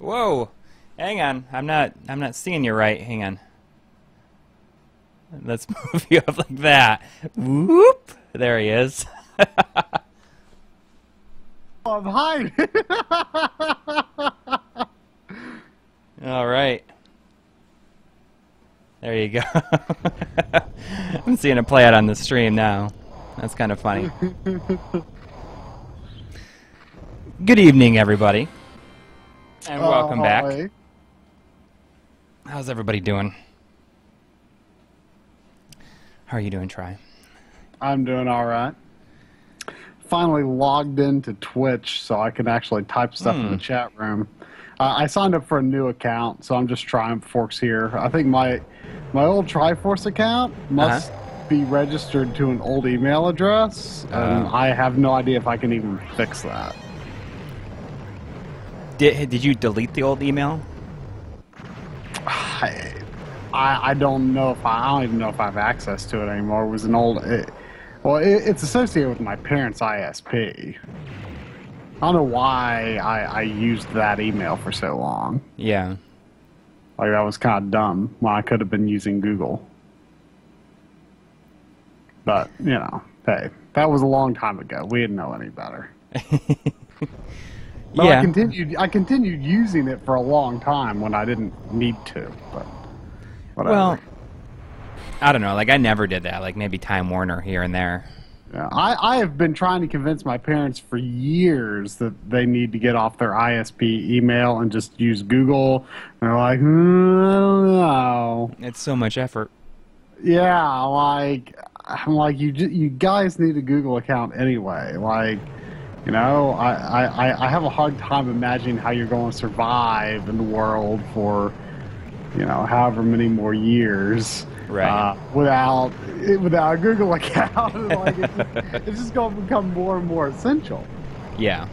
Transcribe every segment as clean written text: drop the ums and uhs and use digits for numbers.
Whoa! Hang on, I'm not seeing you right. Hang on. Let's move you up like that. Whoop! There he is. Oh, I'm hiding. All right. There you go. I'm seeing it play out on the stream now. That's kind of funny. Good evening, everybody. And welcome back. How's everybody doing? How are you doing, Try? I'm doing all right. Finally logged into Twitch so I can actually type stuff in the chat room. I signed up for a new account, so I'm just Triumph Forks here. I think my old Triforce account must be registered to an old email address, and I have no idea if I can even fix that. Did you delete the old email? I don't know if I don't even know if I have access to it anymore. It was an old. It's associated with my parents' ISP. I don't know why I used that email for so long. Yeah. Like, that was kind of dumb when I could have been using Google. But, you know, hey, that was a long time ago. We didn't know any better. But yeah. I continued using it for a long time when I didn't need to. But whatever. Well, I don't know. Like, I never did that. Like, maybe Time Warner here and there. Yeah, I have been trying to convince my parents for years that they need to get off their ISP email and just use Google. And they're like, I don't know. It's so much effort. Yeah, like, I'm like, you guys need a Google account anyway. Like, you know, I have a hard time imagining how you're going to survive in the world for, you know, however many more years. Right. Without a Google account. Like, it's just going to become more and more essential. Yeah.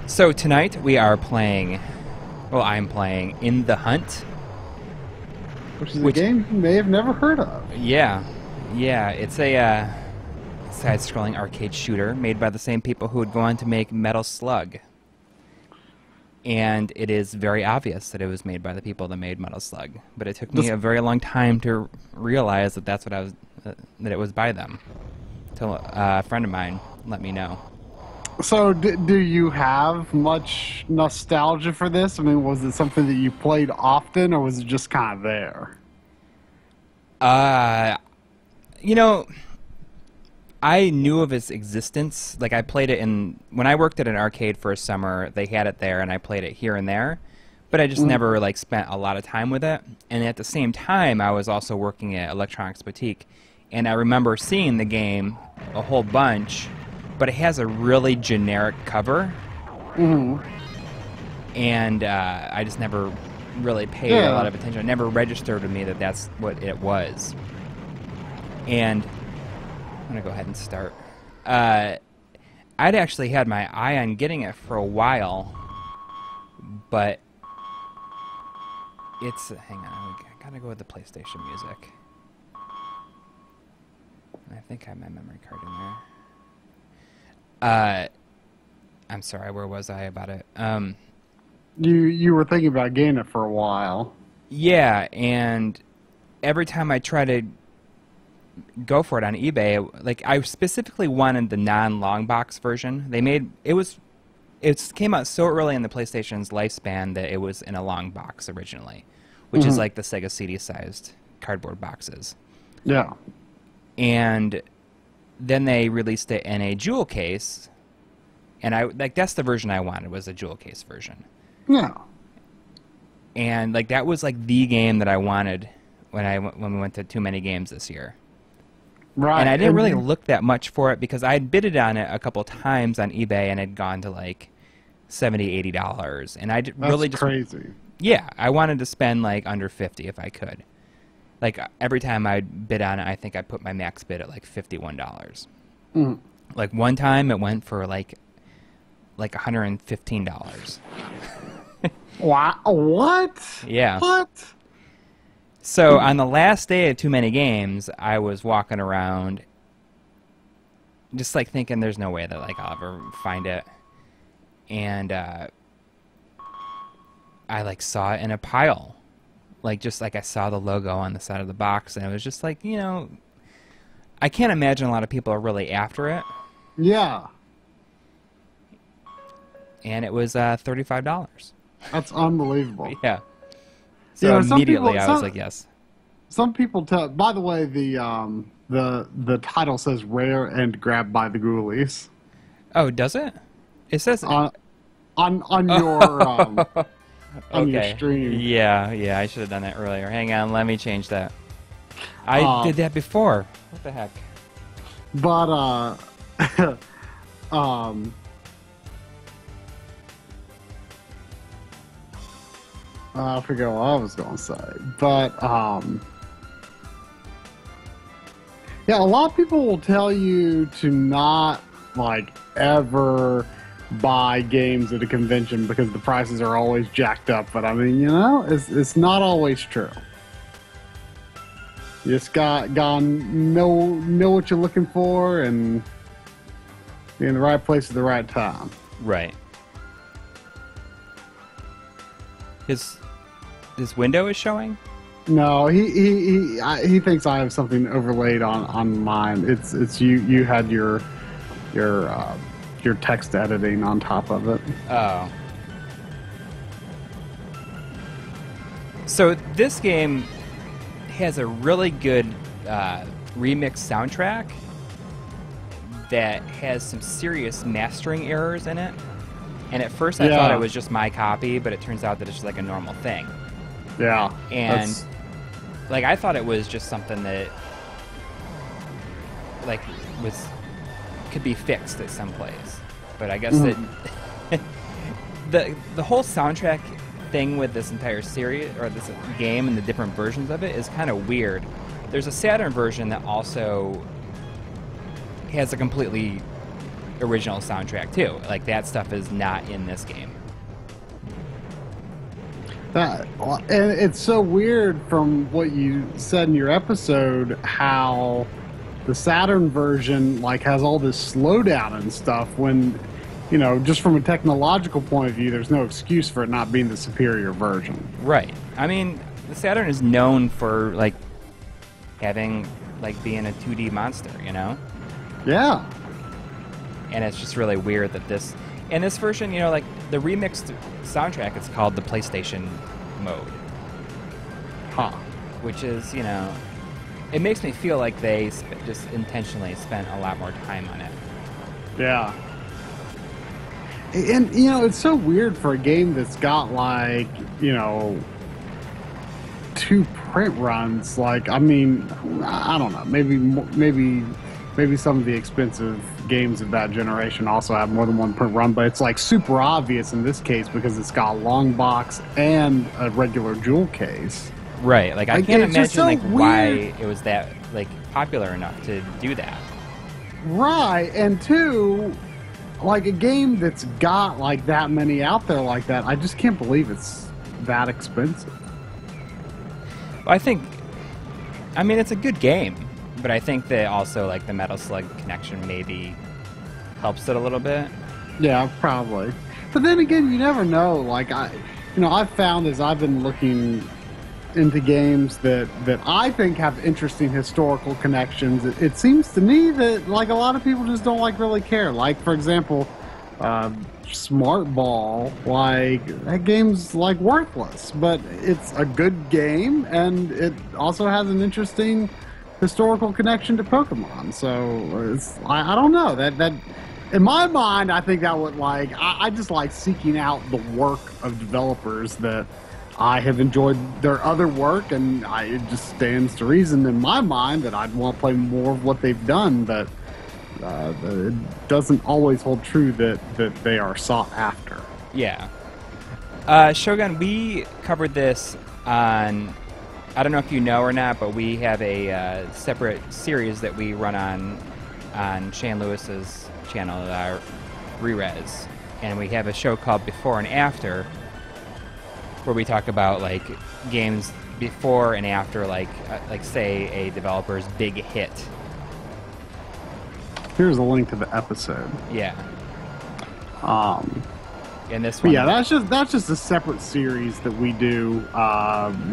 So tonight we are playing, well, I'm playing In the Hunt. Which is a game you may have never heard of. Yeah. Yeah, it's a side-scrolling arcade shooter made by the same people who would go on to make Metal Slug. And it is very obvious that it was made by the people that made Metal Slug, but it took me a very long time to realize that that's what I was that it was by them. Till a friend of mine let me know. So, do you have much nostalgia for this? I mean, was it something that you played often, or was it just kind of there? You know, I knew of its existence. Like, I played it when I worked at an arcade for a summer, they had it there, and I played it here and there. But I just never, like, spent a lot of time with it. And at the same time, I was also working at Electronics Boutique. And I remember seeing the game a whole bunch, but it has a really generic cover. And I just never really paid a lot of attention. It never registered with me that that's what it was. And I'm going to go ahead and start. I'd actually had my eye on getting it for a while, but it's... Hang on, I got to go with the PlayStation music. I think I have my memory card in there. I'm sorry, where was I about it? You were thinking about getting it for a while. Yeah, and every time I try to go for it on eBay, like, I specifically wanted the non-long box version. It came out so early in the PlayStation's lifespan that it was in a long box originally, which is like the Sega CD sized cardboard boxes. Yeah. And then they released it in a jewel case, and that's the version I wanted, was a jewel case version. Yeah. And like, that was like the game that I wanted when we went to Too Many Games this year. Right. And I didn't really look that much for it because I had bidded on it a couple times on eBay and had gone to like $70, $80. And I really just... crazy. Yeah, I wanted to spend like under $50 if I could. Like, every time I bid on it, I think I put my max bid at like $51. Like, one time it went for like $115. Wow. What? Yeah. What? So on the last day of Too Many Games, I was walking around just like thinking there's no way that like I'll ever find it. And I like saw it in a pile, like just like I saw the logo on the side of the box, and it was just like, you know, I can't imagine a lot of people are really after it. Yeah. And it was $35. That's unbelievable. Yeah. So immediately I was like, yes. Some people tell. By the way, the title says "Rare and Grabbed by the Ghoulies." Oh, does it? It says on your on your stream. Yeah, I should have done that earlier. Hang on, let me change that. I did that before. What the heck? But I forget what I was going to say. But yeah, a lot of people will tell you to not like ever buy games at a convention because the prices are always jacked up. But I mean, you know, it's not always true. You just got know what you're looking for and be in the right place at the right time. Right. His window is showing? No, he thinks I have something overlaid on mine. It's you had your text editing on top of it. Oh. So this game has a really good remix soundtrack that has some serious mastering errors in it. And at first I thought it was just my copy, but it turns out that it's just like a normal thing. Yeah. And like I thought it was just something that like could be fixed at some place. But I guess that the whole soundtrack thing with this entire series or this game and the different versions of it is kind of weird. There's a Saturn version that also has a completely original soundtrack too. Like that stuff is not in this game. And it's so weird from what you said in your episode how the Saturn version like has all this slowdown and stuff when, you know, just from a technological point of view, there's no excuse for it not being the superior version. Right. I mean, the Saturn is known for like having like being a 2D monster, you know? Yeah. And it's just really weird that this version, you know, like the remixed soundtrack, it's called the PlayStation mode. Huh. Which is, you know, it makes me feel like they just intentionally spent a lot more time on it. Yeah. And, you know, it's so weird for a game that's got, like, you know, 2 print runs. Like, I mean, I don't know. Maybe some of the expensive games of that generation also have more than 1 print run, but it's, like, super obvious in this case because it's got a long box and a regular jewel case. Right. Like, I can't imagine, so like, why it was that, like, popular enough to do that. Right. And 2... like a game that's got like that many out there like that, I just can't believe it's that expensive. Well, I mean, it's a good game, but I think that also like the Metal Slug connection maybe helps it a little bit. Yeah, probably. But then again, you never know. Like I've found as I've been looking into games that I think have interesting historical connections, it seems to me that like a lot of people just don't like really care. Like for example, Smart Ball, like that game's like worthless, but it's a good game and it also has an interesting historical connection to Pokemon. So I don't know that in my mind, I think that would like I just like seeking out the work of developers that I have enjoyed their other work, and it just stands to reason in my mind that I'd want to play more of what they've done, but it doesn't always hold true that they are sought after. Yeah. Shogun, we covered this on, I don't know if you know or not, but we have a separate series that we run on Shane Lewis's channel, Re-Res, and we have a show called Before and After, where we talk about like games before and after, like say a developer's big hit. Here's a link to the episode. Yeah. And this But one, yeah, that's just a separate series that we do.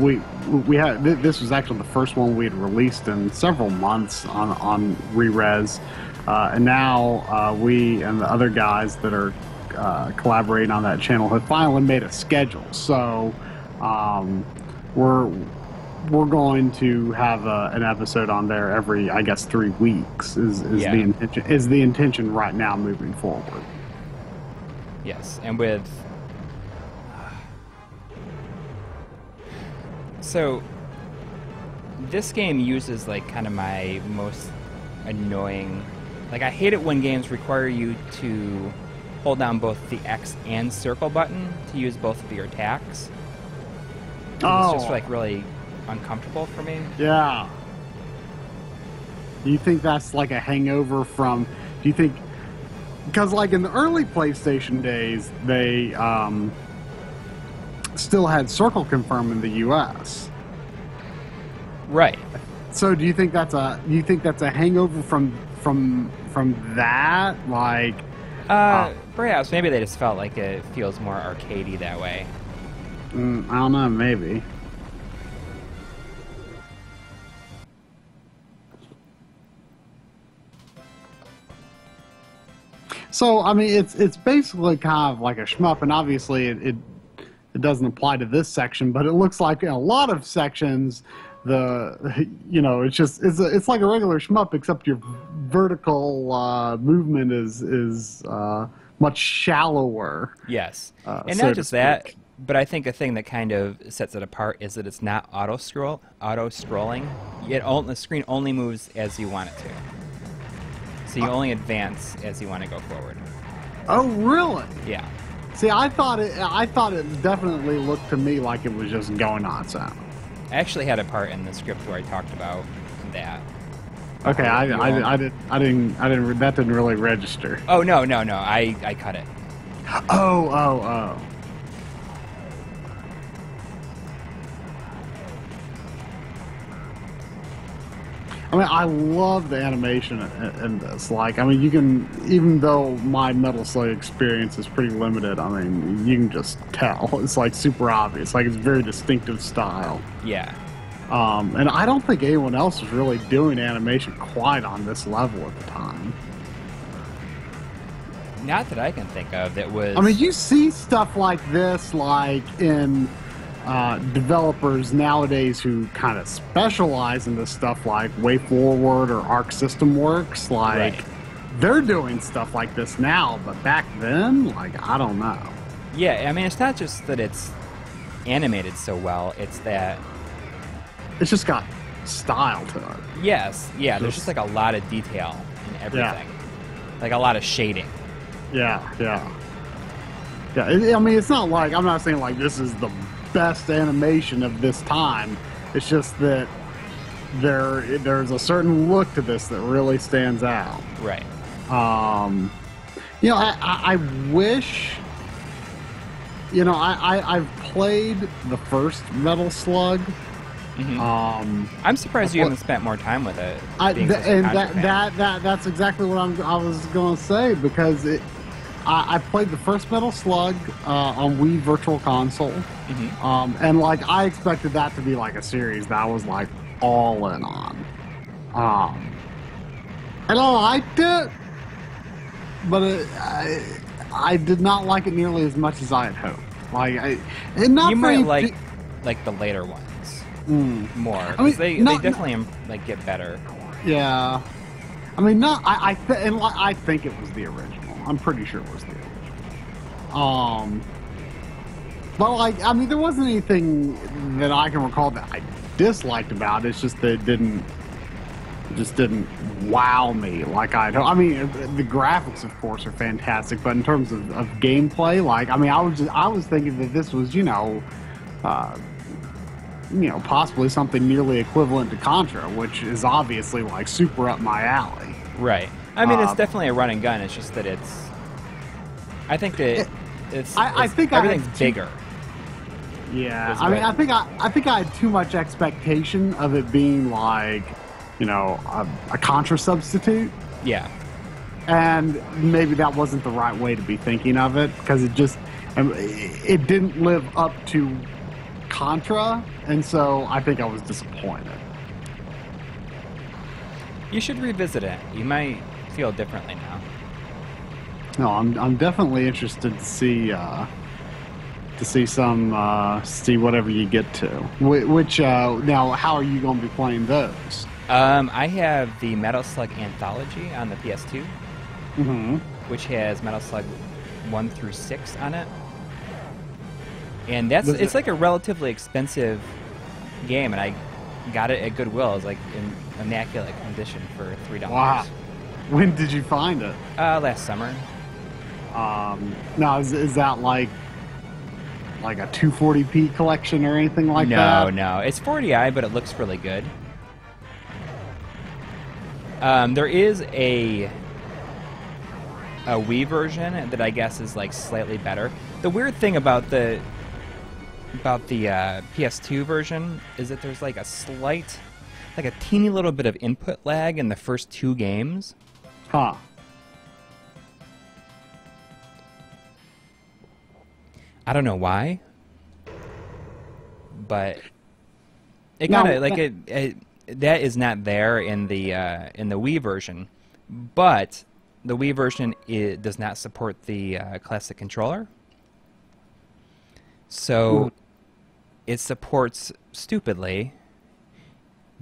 We had this was actually the first one we had released in several months on Re-Res, and now we and the other guys that are collaborating on that channel have finally made a schedule. So we're going to have an episode on there every, I guess, 3 weeks is the intention right now moving forward. yes, and with so this game uses like kind of my most annoying, like I hate it when games require you to hold down both the X and circle button to use both of your attacks. Oh. It's just like really uncomfortable for me. Yeah. Do you think that's like a hangover from? Do you think? Because like in the early PlayStation days, they still had circle confirm in the U.S. Right. So do you think that's a hangover from that? Like, perhaps maybe they just felt like it feels more arcadey that way. I don't know, maybe. So I mean, it's basically kind of like a shmup, and obviously it doesn't apply to this section, but it looks like in a lot of sections, it's like a regular shmup, except your vertical movement is much shallower. Yes, and so not just that, but I think a thing that kind of sets it apart is that it's not auto scrolling. The screen only moves as you want it to. So you only advance as you want to go forward. Oh, really? Yeah. See, I thought it definitely looked to me like it was just going on sound. I actually had a part in the script where I talked about that. Okay, I didn't. That didn't really register. Oh no! I cut it. Oh. I mean, I love the animation in this. Like, I mean, you can, even though my Metal Slug experience is pretty limited, I mean, you can just tell. It's like super obvious. Like, it's very distinctive style. Yeah. And I don't think anyone else was really doing animation quite on this level at the time. Not that I can think of. That was. I mean, you see stuff like this, like in developers nowadays who kind of specialize in this stuff, like Way Forward or Arc System Works. Like, right. They're doing stuff like this now, but back then, like, I don't know. Yeah, I mean, it's not just that it's animated so well; it's that it's just got style to it. Yes, yeah. There's just like a lot of detail in everything, like a lot of shading. Yeah. I mean, it's not like, I'm not saying like this is the best animation of this time. It's just that there's a certain look to this that really stands out. Right. I wish. I've played the first Metal Slug. Mm-hmm. I'm surprised you haven't spent more time with it. That's exactly what I was going to say, because I played the first Metal Slug on Wii Virtual Console, and like I expected that to be like a series that I was like all in on, and I liked it, but I did not like it nearly as much as I had hoped. Like, you might like the later ones more. I mean, they definitely like get better. Yeah, I mean, I think it was the original. I'm pretty sure it was the original. But like, I mean, there wasn't anything that I can recall that I disliked about it. It's just that it just didn't wow me like I mean, the graphics, of course, are fantastic, but in terms of gameplay, like, I mean, I was thinking that this was, possibly something nearly equivalent to Contra, which is obviously like super up my alley. Right. I mean, it's definitely a run and gun. It's just that I think everything's bigger. Yeah. I mean, I think I had too much expectation of it being like, a Contra substitute. Yeah. and maybe that wasn't the right way to be thinking of it, because it didn't live up to Contra, and so I think I was disappointed. You should revisit it. You might feel differently now. No, I'm definitely interested to see see whatever you get to. Which now, how are you going to be playing those? I have the Metal Slug Anthology on the PS2, which has Metal Slug 1 through 6 on it, and it's like a relatively expensive game, and I got it at Goodwill. It's like in immaculate condition for $3. Wow! When did you find it? Last summer. Now is that like a 240p collection or anything like that? No, it's 40i, but it looks really good. There is a Wii version that I guess is like slightly better. The weird thing about the PS2 version is that there's like a teeny little bit of input lag in the first 2 games. Huh. I don't know why, but it kind of like that is not there in the Wii version, but the Wii version does not support the classic controller, so it supports stupidly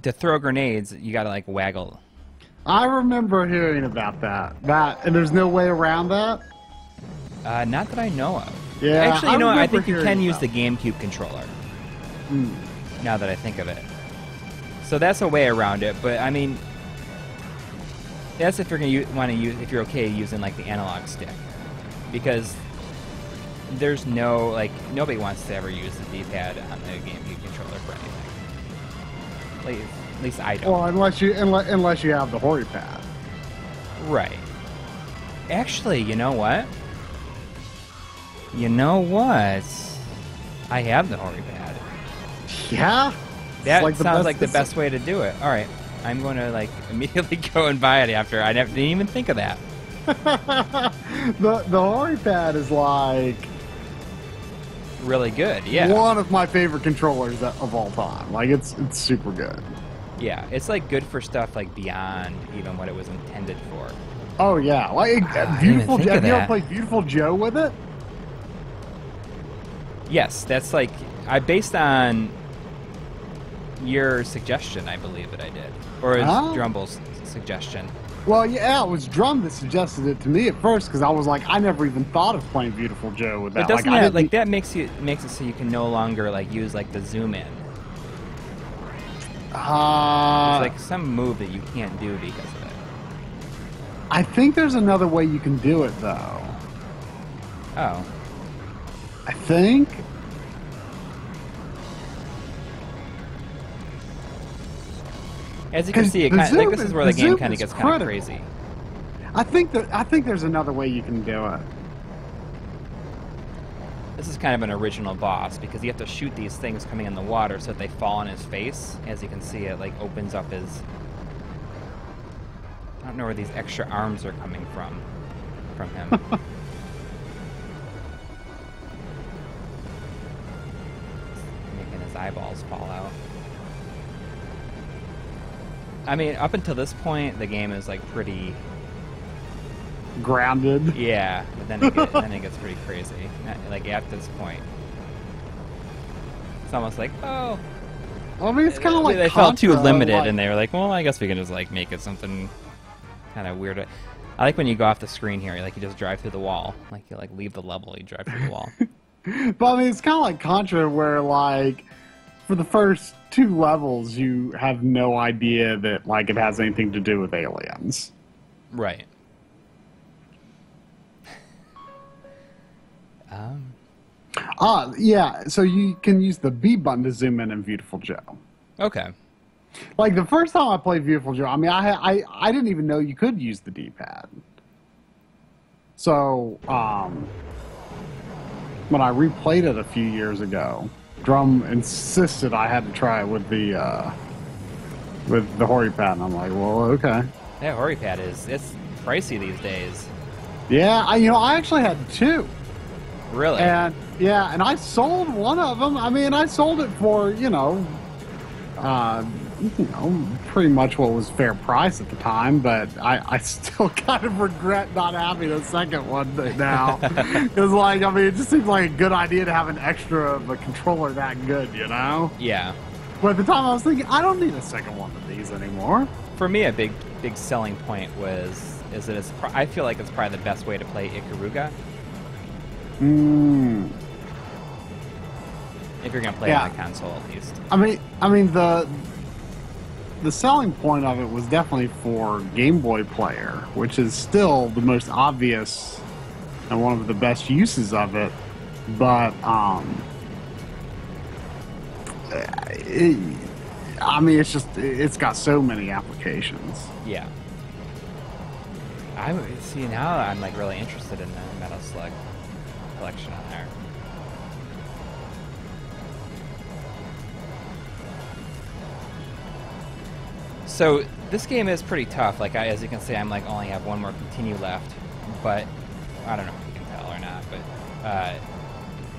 to throw grenades. You got to like waggle. I remember hearing about that. And there's no way around that. Not that I know of. Yeah, actually, you know what? I think you can use the GameCube controller. Now that I think of it, so that's a way around it. But I mean, that's if you're gonna if you're okay using like the analog stick, because there's nobody wants to ever use the D-pad on the GameCube controller for anything. At least I don't. Well, unless you have the Hori pad. Right. Actually, you know what? I have the Hori pad. Yeah? That sounds like the best way to do it. All right. I'm going to like immediately go and buy it after. I didn't even think of that. The Hori pad is like really good. Yeah. One of my favorite controllers of all time. Like it's super good. Yeah, it's like good for stuff like beyond even what it was intended for. Oh yeah, like Beautiful. Have you ever played Beautiful Joe with it? Yes, that's like based on your suggestion, I believe that I did, or is Drumble's suggestion. Well, yeah, it was Drum that suggested it to me at first because I was like, I never even thought of playing Beautiful Joe with that. But doesn't that makes it so you can no longer like use like the zoom in? It's like some move that you can't do because of it. I think there's another way you can do it though. Oh. I think. As you can see, this is where the game kind of gets kind of crazy. I think there's another way you can do it. This is kind of an original boss because you have to shoot these things coming in the water so that they fall on his face. As you can see, it like opens up his. I don't know where these extra arms are coming from him. Making his eyeballs fall out. I mean, up until this point, the game is like pretty grounded. Yeah, but then it gets pretty crazy. Like at this point, it's almost like, oh. Well, I mean, it's kind of like they felt too limited, and they were like, well, I guess we can just like make it something kind of weird. I like when you go off the screen here, like you just drive through the wall, like you like leave the level, you drive through the wall. But I mean, it's kind of like Contra, where like for the first 2 levels, you have no idea that like it has anything to do with aliens. Right. Yeah, so you can use the B button to zoom in Beautiful Joe. Okay. Like the first time I played Beautiful Joe, I mean, I didn't even know you could use the D-pad. So, when I replayed it a few years ago, Drum insisted I had to try it with the Hori pad, and I'm like, well, okay. That Hori pad pricey these days. Yeah, I actually had 2. Really? And yeah, and I sold one of them. I mean, I sold it for pretty much what was fair price at the time. But I still kind of regret not having a second one now. Because it just seems like a good idea to have an extra of a controller that good, Yeah. But at the time, I was thinking I don't need a second one of these anymore. For me, a big selling point is that I feel like it's probably the best way to play Ikaruga. If you're gonna play on a console, at least. I mean the selling point of it was definitely for Game Boy player, which is still the most obvious and one of the best uses of it. But it's got so many applications. Yeah. Now I'm like really interested in the Metal Slug collection on there. So this game is pretty tough. Like as you can see, I'm like only have one more continue left, but I don't know if you can tell or not. But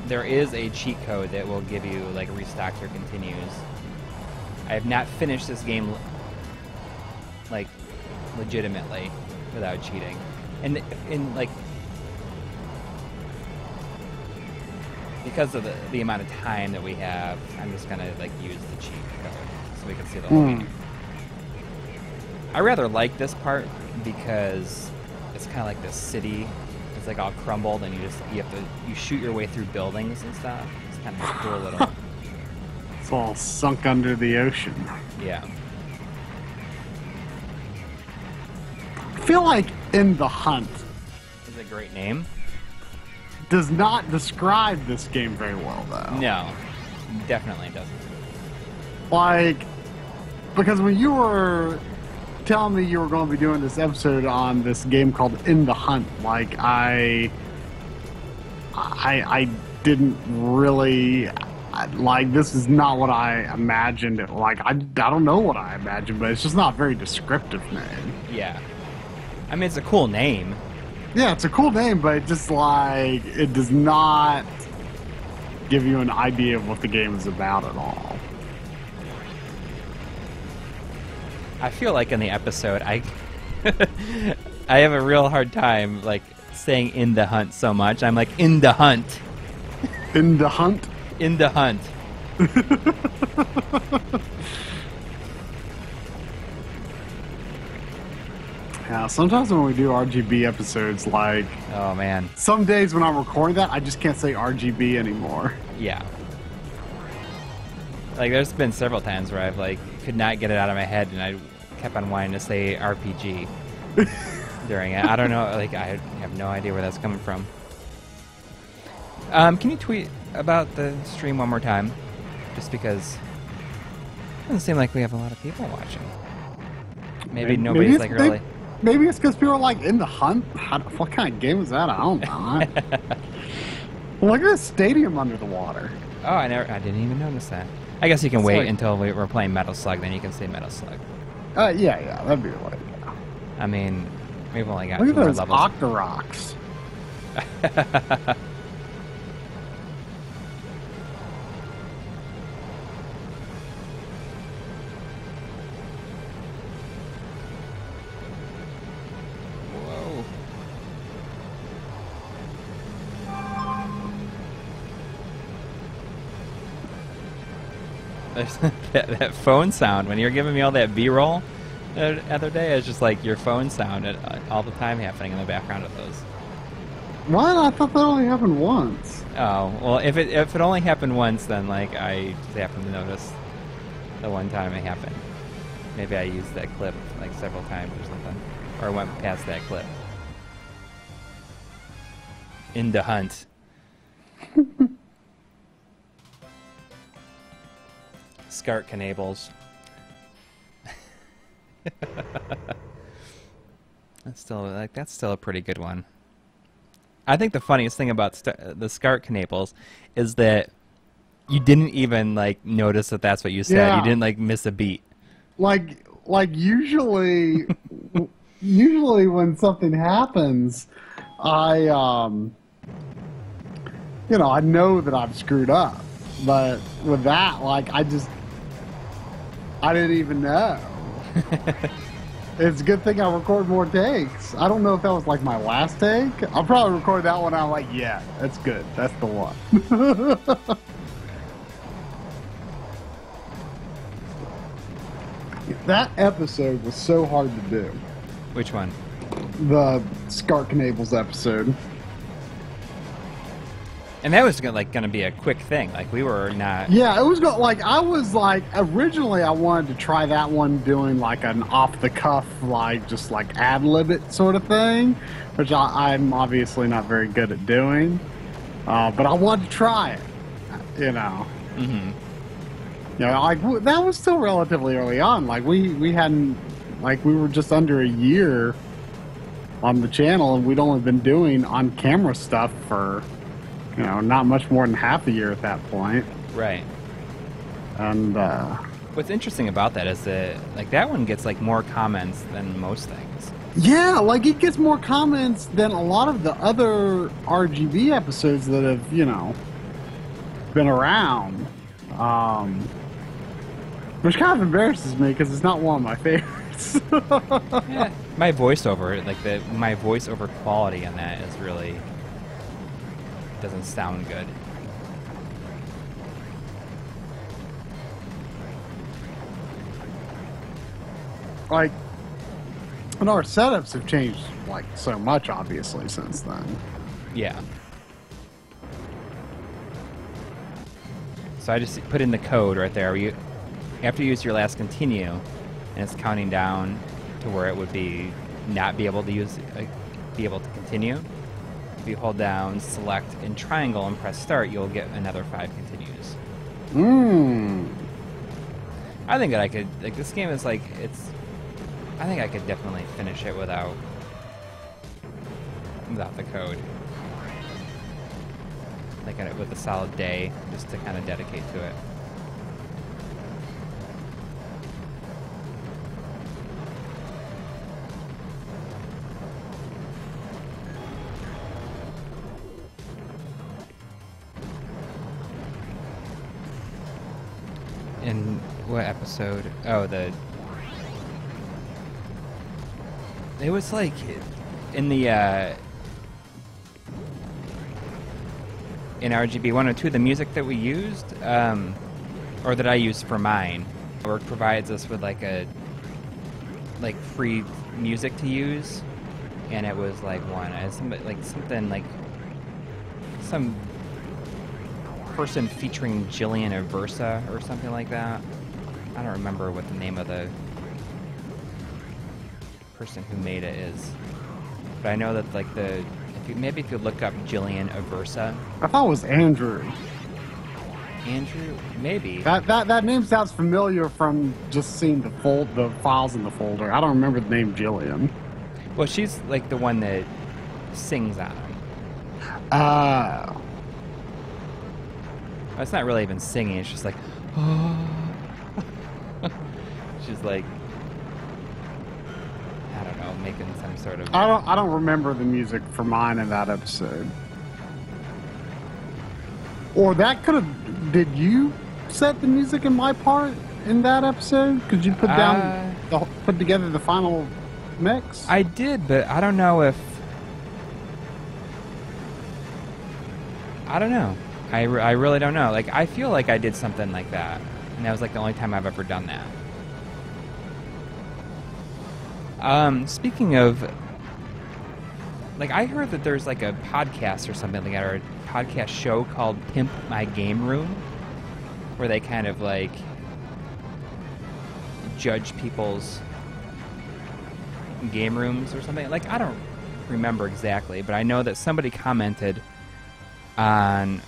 there is a cheat code that will give you like restock your continues. I have not finished this game like legitimately without cheating, and like because of the amount of time that we have, I'm just gonna like use the cheat code so we can see the whole game. I rather like this part because it's kind of like this city. It's like all crumbled, and you shoot your way through buildings and stuff. It's kind of a cool little. It's all sunk under the ocean. Yeah. I feel like In the Hunt Is a great name. Does not describe this game very well, though. No, definitely doesn't. Because when you were telling me you were going to be doing this episode on this game called In the Hunt, I didn't really this is not what I imagined it. I don't know what I imagined, but it's just not a very descriptive name. Yeah. I mean, it's a cool name. Yeah, it's a cool name, but it just it does not give you an idea of what the game is about at all. I feel like in the episode, I have a real hard time saying "in the hunt" so much. I'm like "in the hunt." In the hunt. In the hunt. Yeah, sometimes when we do RGB episodes, oh man, some days when I'm recording that, I just can't say RGB anymore. Yeah. There's been several times where I've could not get it out of my head, and I kept on wanting to say RPG during it. I don't know, I have no idea where that's coming from. Can you tweet about the stream one more time? Just because it doesn't seem like we have a lot of people watching. Maybe nobody's really... Maybe it's because people are In the Hunt? What kind of game is that? I don't know. Look at this stadium under the water. Oh, I didn't even notice that. I guess you can wait until we're playing Metal Slug, then you can say Metal Slug. Yeah, that'd be the way to go. I mean, we've only got Look 2 at more those levels. Octoroks. Whoa. There's that phone sound when you're giving me all that B-roll the other day. It's just your phone sound all the time happening in the background of those. What? I thought that only happened once. Oh well, if it only happened once, then I just happened to notice the one time it happened. Maybe I used that clip several times or something, or went past that clip. In the hunt. SCART cables. That's still a pretty good one. I think the funniest thing about the SCART cables is that you didn't even notice that that's what you said. Yeah. You didn't miss a beat. Usually usually when something happens, I I know that I've screwed up. But with that, like, I didn't even know. It's a good thing I record more takes. I don't know if that was like my last take. I'll probably record that one. I'm like, yeah, that's good. That's the one. That episode was so hard to do. Which one? The SCART Cables episode. And that was going to be a quick thing. Like, we were not... Yeah, it was originally I wanted to try that one doing like an off-the-cuff, like, just like ad-lib it sort of thing, which I'm obviously not very good at doing. But I wanted to try it, Mm-hmm. Like, that was still relatively early on. Like, we hadn't, like, we were just under a year on the channel, and we'd only been doing on-camera stuff for... not much more than half a year at that point. Right. And what's interesting about that is that, like, that one gets like more comments than most things. Yeah, like, it gets more comments than a lot of the other RGB episodes that have, been around. Which kind of embarrasses me because it's not one of my favorites. Yeah, my voiceover, my voiceover quality on that is really... doesn't sound good. Like, and our setups have changed like so much, obviously, since then. Yeah. So I just put in the code right there. After you use your last continue, and it's counting down to where it would be not be able to continue. If you hold down, select, and triangle and press start, you'll get another 5 continues. I think that I could, like, this game is like, I think I could definitely finish it without the code. Like, with a solid day, just to kind of dedicate to it. In what episode? Oh, it was like in the in RGB 102, the music that we used, or that I used for mine, Work provides us with like free music to use, and it was like some person featuring Jillian Aversa or something like that. I don't remember what the name of the person who made it is, but I know that like if you look up Jillian Aversa. I thought it was Andrew. Andrew, maybe. That name sounds familiar from just seeing the files in the folder. I don't remember the name Jillian. Well, she's like the one that sings on them. It's not really even singing. It's just like, oh. She's like, I don't know, making some sort of. I don't remember the music for mine in that episode. Or that could have. Did you set the music in my part in that episode? Could you put together the final mix? I did, but I don't know if. I don't know. I really don't know. Like, I feel like I did something like that, and that was like the only time I've ever done that. Speaking of, like, I heard that there's like a podcast or something like that, or a podcast show called Pimp My Game Room, where they kind of like judge people's game rooms or something. Like, I don't remember exactly, but I know that somebody commented on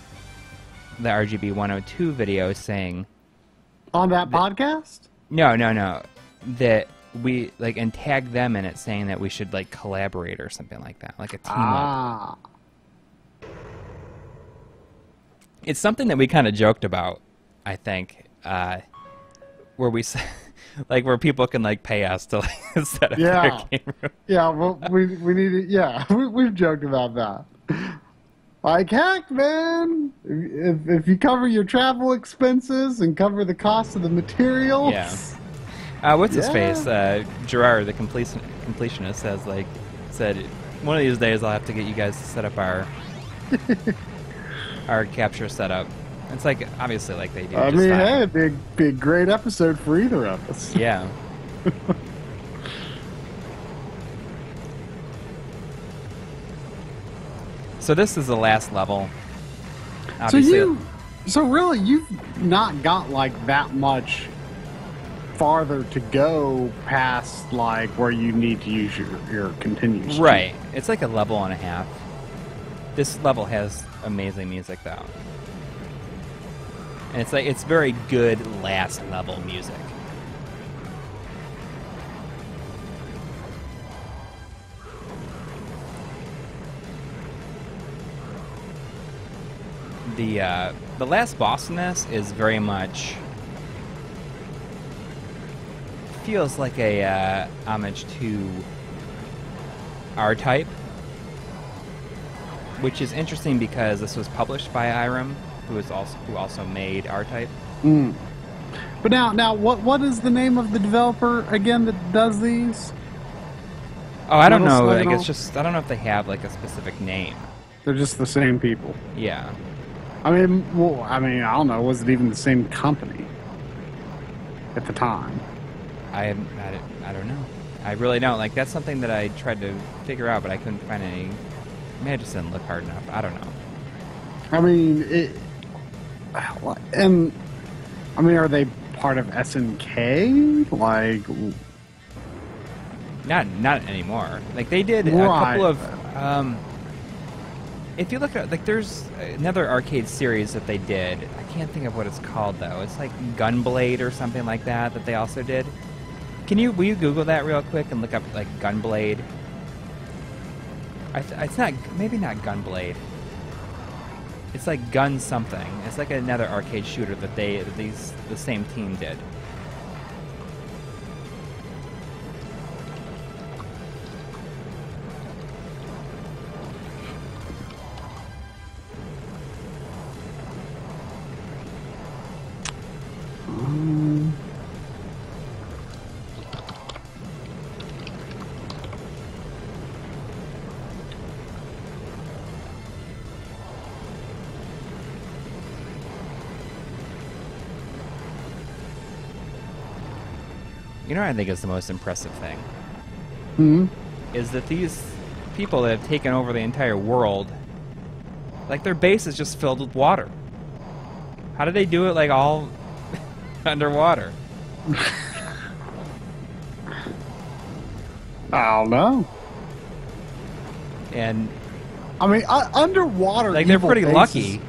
the RGB 102 video saying on that podcast? No. That we like and tag them in it, saying that we should like collaborate or something like that, like a team up. It's something that we kind of joked about, I think, where we like where people can like pay us to like, set up Yeah. their game room. Yeah, well, we need to, yeah, we've joked about that. Like, heck, man, if you cover your travel expenses and cover the cost of the materials. Yeah. What's his face? Gerard, the completionist, said one of these days I'll have to get you guys to set up our our capture setup. It's like obviously like they do. I just mean, fine. hey, it'd be a great episode for either of us. Yeah. So this is the last level. Obviously, So really, you've not got like that much farther to go past like where you need to use your continues. right. It's like a level and a half. This level has amazing music though. And it's very good last level music. The last boss in this is very much feels like a homage to R-Type, which is interesting because this was published by Irem, who also made R-Type. Mm. But now, what is the name of the developer again that does these? Oh, I don't know. Slug Like I don't know if they have like a specific name. They're just the same people. Yeah. I mean, I don't know. Was it even the same company at the time? I don't know. I really don't. Like that's something that I tried to figure out, but I couldn't find any. Maybe I just didn't look hard enough. I don't know. I mean, are they part of SNK? Like, Not anymore. Like they did a Right. couple of. If you look at like, there's another arcade series that they did. I can't think of what it's called though. It's like Gunblade or something like that they also did. Will you Google that real quick and look up like Gunblade? It's not maybe not Gunblade. It's like Gun something. It's like another arcade shooter that the same team did. You know what I think is the most impressive thing? Is that these people that have taken over the entire world, like their base is just filled with water. How do they do it like all underwater? I don't know. And I mean, underwater. like they're evil pretty bases- lucky.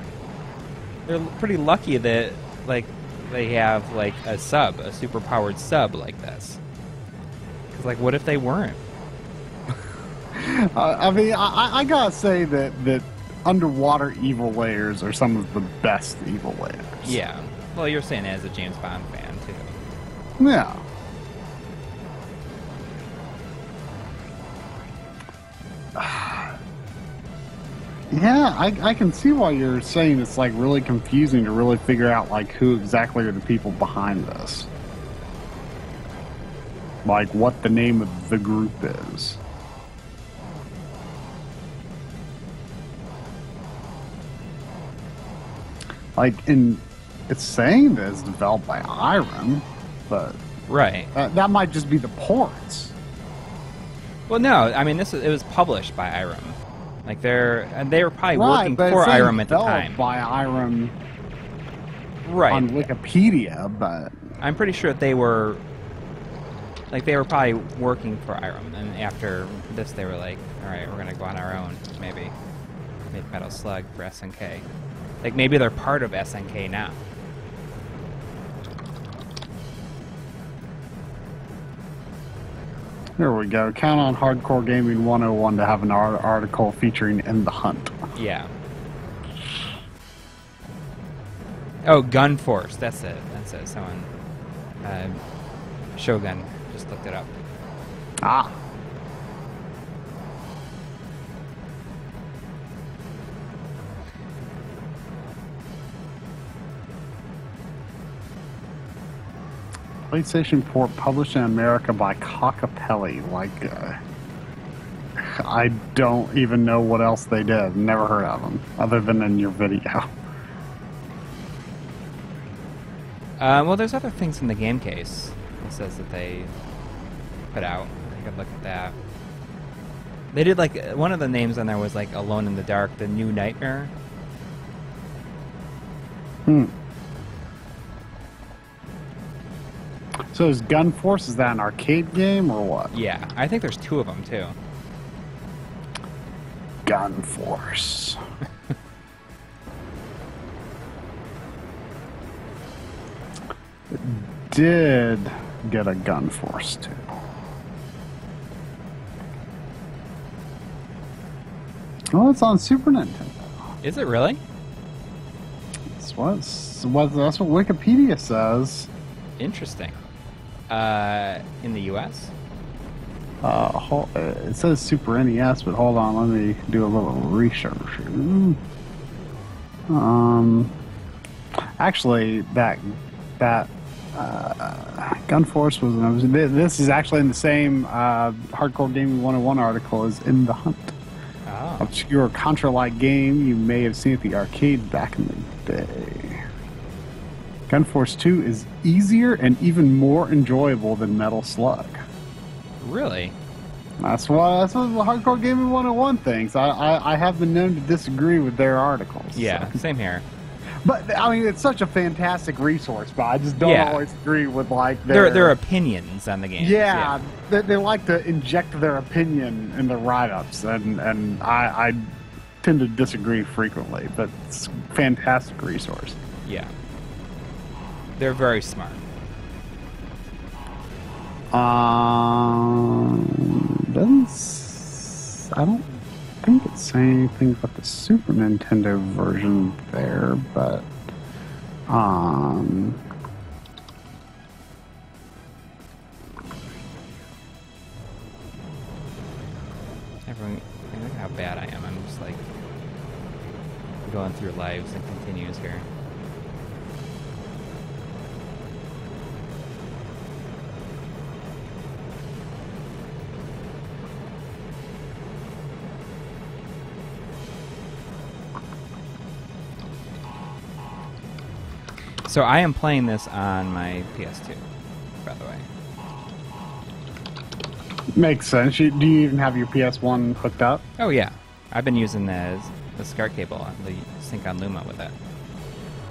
They're pretty lucky that like they have like a super powered sub like this. Because like, what if they weren't? I mean, I gotta say that underwater evil layers are some of the best evil layers. Yeah. Well, you're saying that as a James Bond fan too. Yeah. Yeah, I can see why you're saying it's like really confusing to really figure out like who exactly are the people behind this. Like what the name of the group is. Like it's saying that it's developed by Irem, but Right. that might just be the ports. Well, no. I mean, it was published by Irem. Like they were probably Right, working but for it's saying Irem at the developed time. by Irem Right. on Wikipedia, but I'm pretty sure that they were probably working for Irem, and after this they were like, all right, we're gonna go on our own, maybe make Metal Slug for SNK. Like maybe they're part of SNK now. here we go. Count on Hardcore Gaming 101 to have an article featuring In the Hunt. Yeah. Oh, Gun Force. That's it. Someone Shogun. Just looked it up. Ah. PlayStation port published in America by Cockapelli. Like, I don't even know what else they did. Never heard of them, other than in your video. Well, there's other things in the game case. It says that they put out. I could look at that. They did, like, one of the names on there was, like, Alone in the Dark, The New Nightmare. So is Gun Force, is that an arcade game or what? Yeah, I think there's 2 of them, too. Gun Force. It did get a Gun Force, too. Oh, it's on Super Nintendo. Is it really? That's what Wikipedia says. Interesting. In the U.S.? It says Super NES, but hold on, let me do a little research. Actually, that Gun Force was. This is actually in the same Hardcore Gaming 101 article as In the Hunt. Oh. Obscure Contra-like game you may have seen at the arcade back in the day. Gun Force 2 is easier and even more enjoyable than Metal Slug. Really? That's what the Hardcore Gaming 101 thinks. I have been known to disagree with their articles. Yeah, so. same here. But, I mean, it's such a fantastic resource, but I just don't always agree with, like, their opinions on the game. Yeah, they like to inject their opinion in the write-ups, and I tend to disagree frequently, but it's a fantastic resource. Yeah. They're very smart. I don't think it's saying anything about the Super Nintendo version there, but Everyone, look how bad I am. I'm just like going through lives and continues here. So I am playing this on my PS2, by the way. Makes sense. Do you even have your PS1 hooked up? Oh yeah, I've been using the SCART cable, the sync on Luma with it.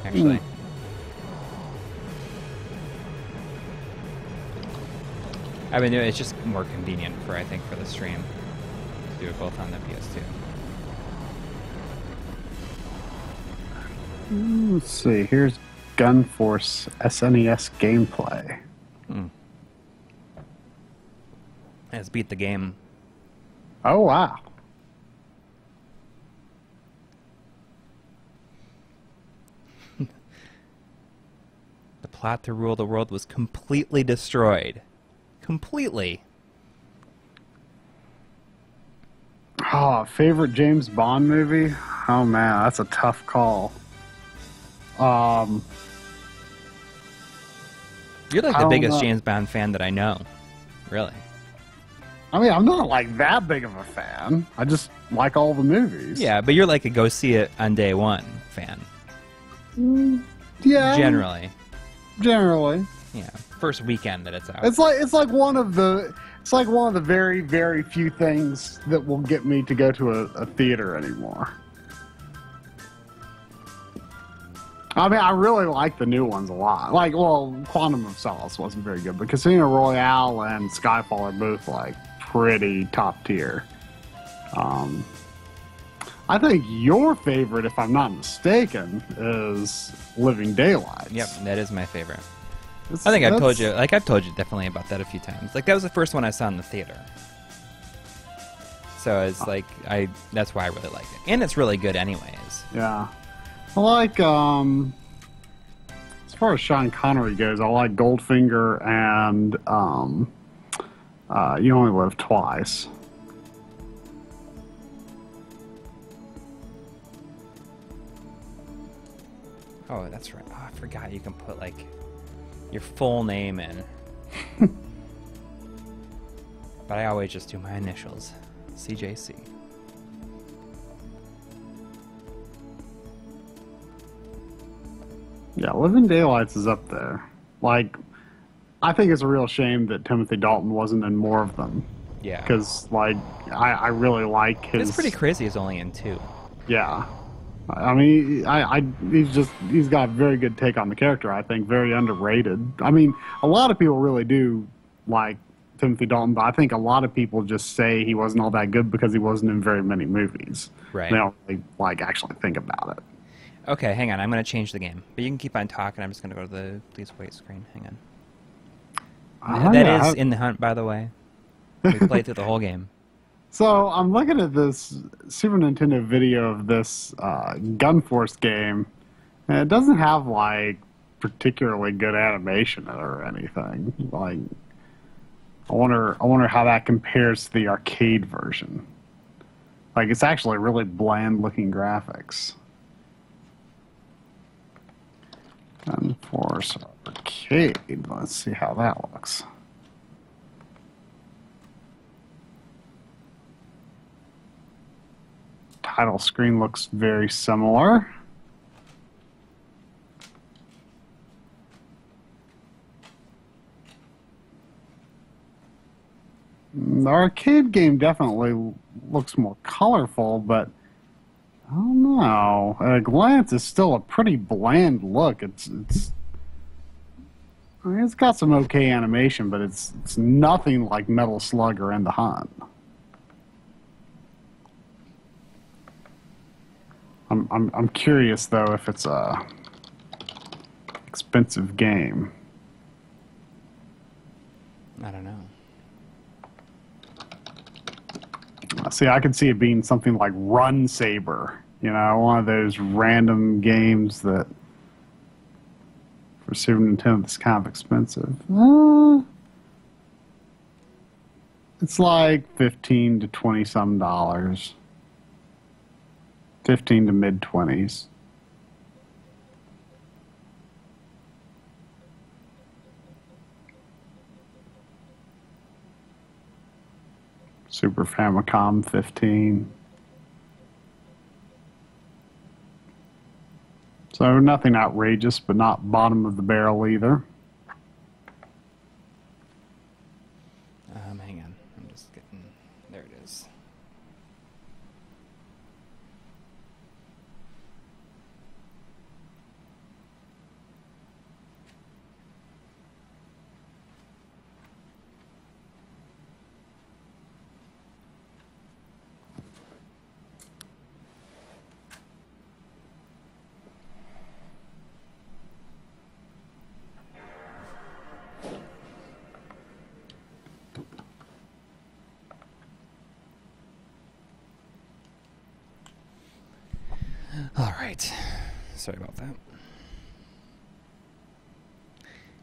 Actually. I've been doing. It's just more convenient for I think for the stream to do it both on the PS2. Let's see. Here's Gun Force SNES gameplay. Let's beat the game. Oh, wow. The plot to rule the world was completely destroyed. Completely. Oh, favorite James Bond movie? Oh, man, that's a tough call. You're like the biggest James Bond fan that I know. Really. I mean, I'm not like that big of a fan. I just like all the movies. Yeah, but you're like a go see it on day one fan. Yeah. Generally. Yeah. First weekend that it's out. It's like one of the very, very few things that will get me to go to a theater anymore. I mean, I really like the new ones a lot. Like, well, Quantum of Solace wasn't very good, but Casino Royale and Skyfall are both, like, pretty top tier. I think your favorite, if I'm not mistaken, is Living Daylights. Yep, that is my favorite. I think I've told you definitely about that a few times. Like, that was the first one I saw in the theater. So it's like, that's why I really liked it. And it's really good anyways. Yeah. I like, As far as Sean Connery goes, I like Goldfinger and You Only Live Twice. Oh, that's right. Oh, I forgot you can put, like, your full name in. But I always just do my initials. CJC. Yeah, Living Daylights is up there. Like, I think it's a real shame that Timothy Dalton wasn't in more of them. Yeah. Because, like, I really like his... It's pretty crazy he's only in 2. Yeah. I mean, he's got a very good take on the character, I think, very underrated. I mean, a lot of people really do like Timothy Dalton, but I think a lot of people just say he wasn't all that good because he wasn't in very many movies. Right. They don't really, like, actually think about it. Okay, hang on. I'm going to change the game. But you can keep on talking. I'm just going to go to the please wait screen. Hang on. That is in the hunt, by the way. We played through the whole game. So I'm looking at this Super Nintendo video of this Gun Force game, and it doesn't have, like, particularly good animation or anything. Like, I wonder how that compares to the arcade version. Like, it's actually really bland looking graphics. Gun Force Arcade. Let's see how that looks. Title screen looks very similar. The arcade game definitely looks more colorful, but I don't know. At a glance, it's still a pretty bland look. I mean, it's got some okay animation, but it's nothing like Metal Slug or In the Hunt. I'm curious though if it's a expensive game. I don't know. See, I could see it being something like Run Saber, you know, one of those random games that for Super Nintendo is kind of expensive. It's like $15 to $20 some dollars. 15 to mid-20s. Super Famicom 15. So nothing outrageous, but not bottom of the barrel either. Hang on. I'm just getting... There it is. All right. Sorry about that.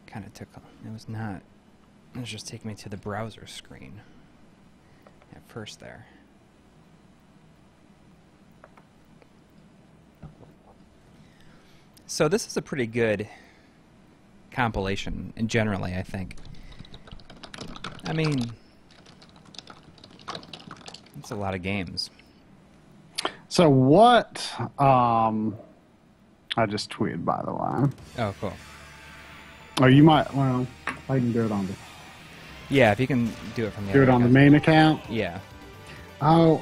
Kind of took... It was not... It was just taking me to the browser screen at first there. So this is a pretty good compilation, and generally, I think. I mean, it's a lot of games. So what, I just tweeted, by the way. Oh, cool. Oh, you might, well, I can do it on the... Yeah, if you can do it from the Do other it on the account. main account? Yeah. Oh,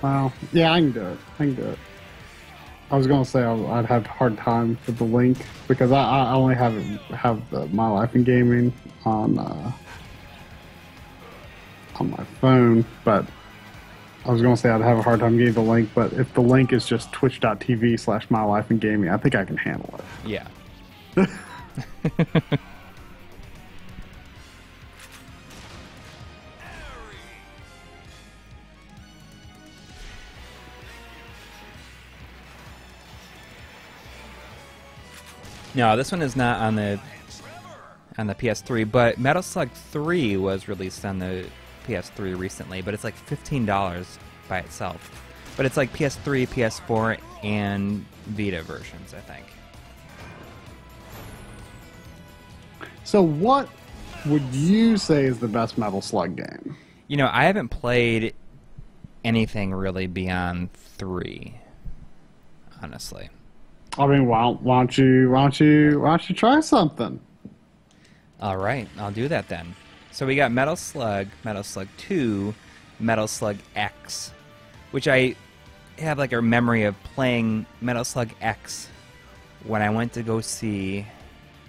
well, yeah, I can do it. I can do it. I was going to say I'd have a hard time with the link because I only have the My Life in Gaming on my phone, but I was going to say I'd have a hard time getting the link, but if the link is just twitch.tv/mylifeingaming, I think I can handle it. Yeah. No, this one is not on the PS3, but Metal Slug 3 was released on the PS3 recently, but it's like $15 by itself. But it's like PS3, PS4, and Vita versions, I think. So what would you say is the best Metal Slug game? You know, I haven't played anything really beyond 3, honestly. I mean, why don't you try something? All right, I'll do that then. So we got Metal Slug 2, Metal Slug X, which I have like a memory of playing Metal Slug X when I went to go see.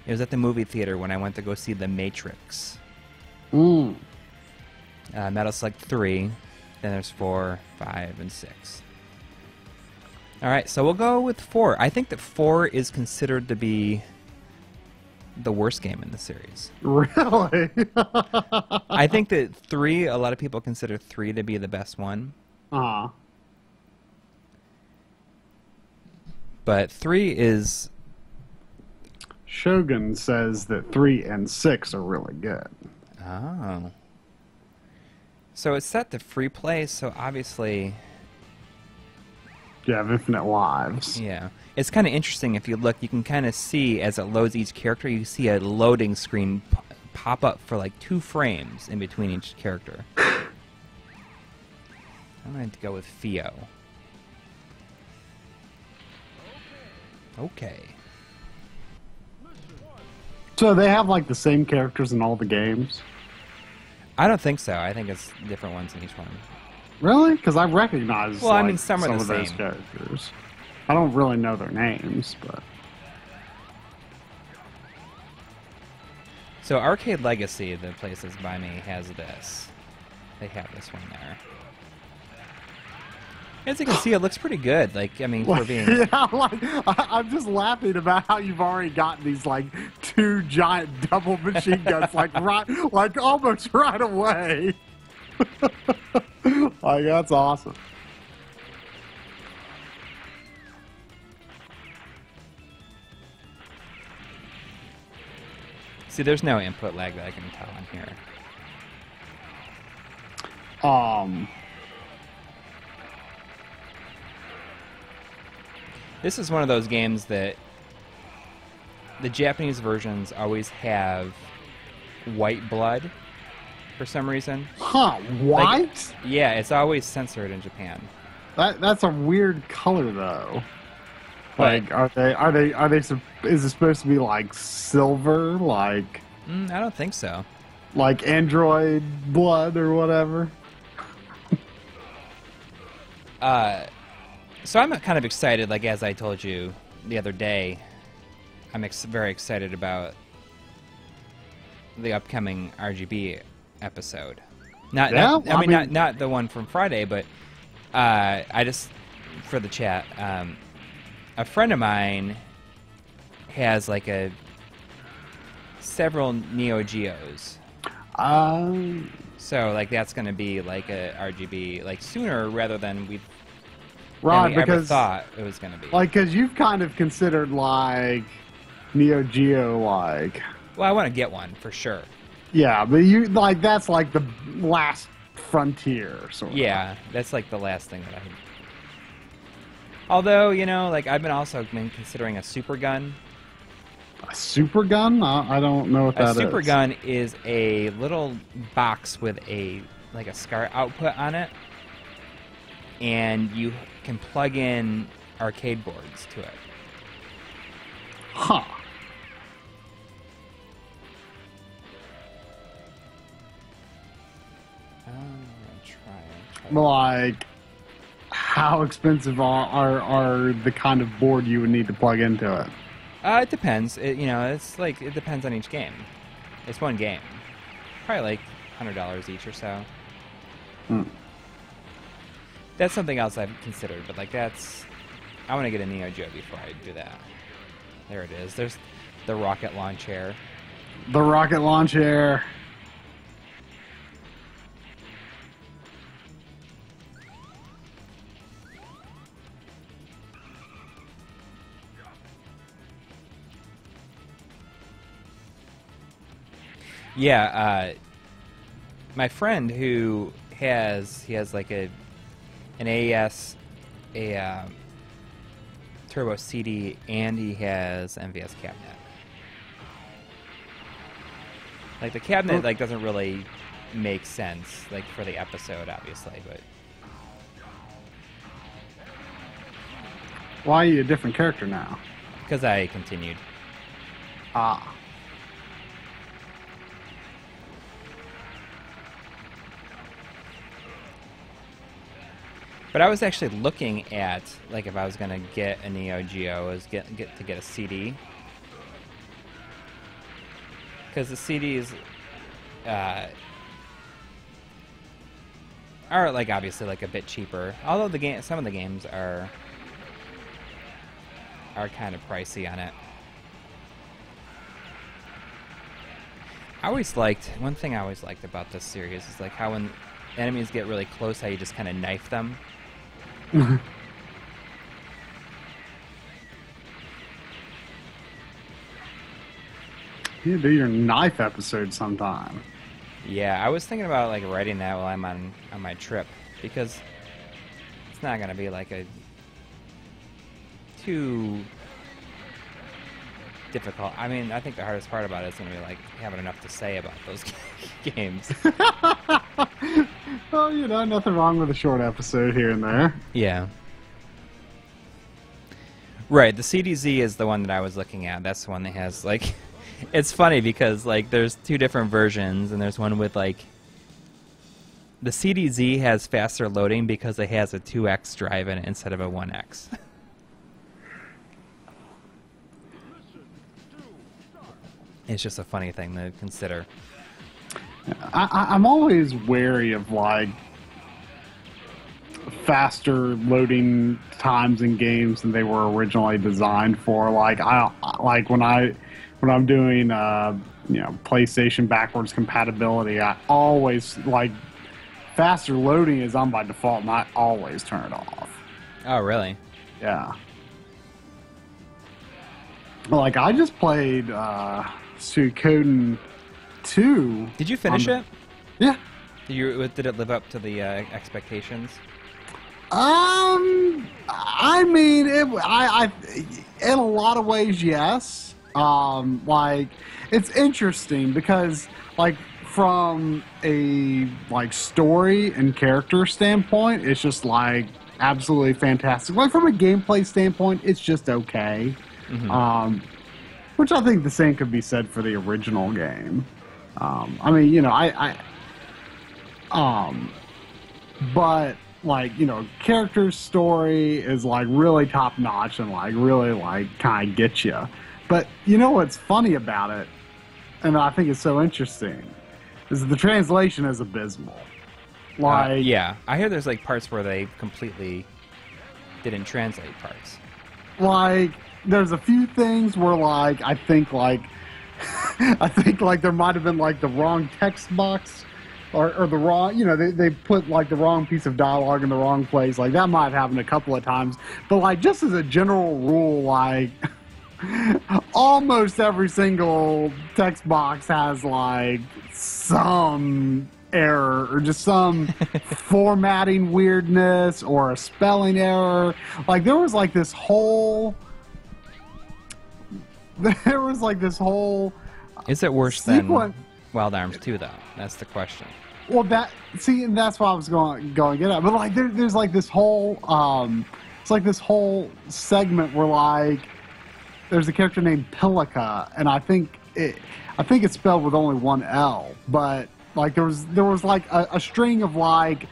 It was at the movie theater when I went to go see The Matrix. Mm. Metal Slug 3, then there's 4, 5, and 6. All right, so we'll go with 4. I think that 4 is considered to be the worst game in the series. Really? I think that 3, a lot of people consider 3 to be the best one. Uh-huh. But 3 is... Shogun says that 3 and 6 are really good. Oh. So it's set to free play, so obviously... You have infinite lives. Yeah. It's kind of interesting. If you look, you can kind of see as it loads each character, you see a loading screen pop up for like 2 frames in between each character. I'm going to go with Fio. Okay. So they have like the same characters in all the games? I don't think so. I think it's different ones in each one. Really? Because I recognize Well, I like, mean, some are the of those same. characters. I don't really know their names, but... So Arcade Legacy, the places by me, has this. They have this one there. As you can see, it looks pretty good. Like, I mean, for being... Yeah, like, I'm just laughing about how you've already gotten these, like, 2 giant double machine guns, like, almost right away. Like, that's awesome. See, there's no input lag that I can tell on here. This is one of those games that the Japanese versions always have white blood for some reason. Huh, white? Like, yeah, it's always censored in Japan. That's a weird color, though. But, Like, is it supposed to be, like, silver? Like... I don't think so. Like android blood or whatever? So I'm kind of excited, like as I told you the other day, I'm very excited about the upcoming RGB episode. Not the one from Friday, but I just, for the chat, a friend of mine has like several Neo Geos. So like that's going to be like a RGB like sooner rather than we ever thought it was going to be. Like, because you've kind of considered like Neo Geo, like. Well, I want to get one for sure. Yeah, but you like that's like the last frontier, sort of. Yeah, that's like the last thing that I. Although like I've been considering a super gun. A super gun? I don't know what that is. A super gun is a little box with a SCART output on it, and you can plug in arcade boards to it. Huh. I'm gonna try. Like, how expensive are the kind of board you would need to plug into it? It depends. It's like it depends on each game. It's one game, probably like $100 each or so. That's something else I've considered, but like I want to get a Neo Geo before I do that. There it is. There's the rocket launcher. The rocket launcher. Yeah, my friend who he has like an AES, Turbo CD, and he has MVS cabinet. Like the cabinet like doesn't really make sense like for the episode, obviously, but Why are you a different character now? because I continued. Ah. But I was actually looking at like if I was gonna get a Neo Geo, is get a CD, because the CDs are like obviously like a bit cheaper. Although some of the games are kind of pricey on it. One thing I always liked about this series is like how when enemies get really close, how you just kind of knife them. You do your knife episode sometime. Yeah, I was thinking about like writing that while I'm on my trip, because it's not gonna be like a too difficult. I mean, I think the hardest part about it is gonna be like having enough to say about those games. Well, you know, nothing wrong with a short episode here and there. Yeah. Right, the CDZ is the one that I was looking at. That's the one that has like it's funny because like there's two different versions, and there's one with like the CDZ has faster loading because it has a 2x drive in it instead of a 1x. It's just a funny thing to consider. I'm always wary of like faster loading times in games than they were originally designed for. Like when I'm doing you know, PlayStation backwards compatibility, I always like faster loading is on by default, and I always turn it off. Oh, really? Yeah. Like I just played Suikoden 2. Did you finish it? Yeah. Did it live up to the expectations? I mean, I in a lot of ways, yes. Like, it's interesting because, like, from a like story and character standpoint, it's just like absolutely fantastic. Like from a gameplay standpoint, it's just okay. Mm-hmm. Which I think the same could be said for the original game. I mean, you know, but like, you know, character's story is like really top notch and like really like kind of gets you. But you know what's funny about it, and I think it's so interesting, is that the translation is abysmal. Like, yeah, I hear there's like parts where they completely didn't translate parts. Like, there's a few things where like I think like there might have been like the wrong text box or the wrong, you know, they put like the wrong piece of dialogue in the wrong place. Like that might have happened a couple of times. But like just as a general rule, like almost every single text box has like some error or just some formatting weirdness or a spelling error. Like there was like this whole Is it worse than Wild Arms 2 though? That's the question. Well, and that's why I was going to get at. But like there's like this whole it's like this whole segment where like there's a character named Pilica, and I think it's spelled with only one L, but like there was like a string of like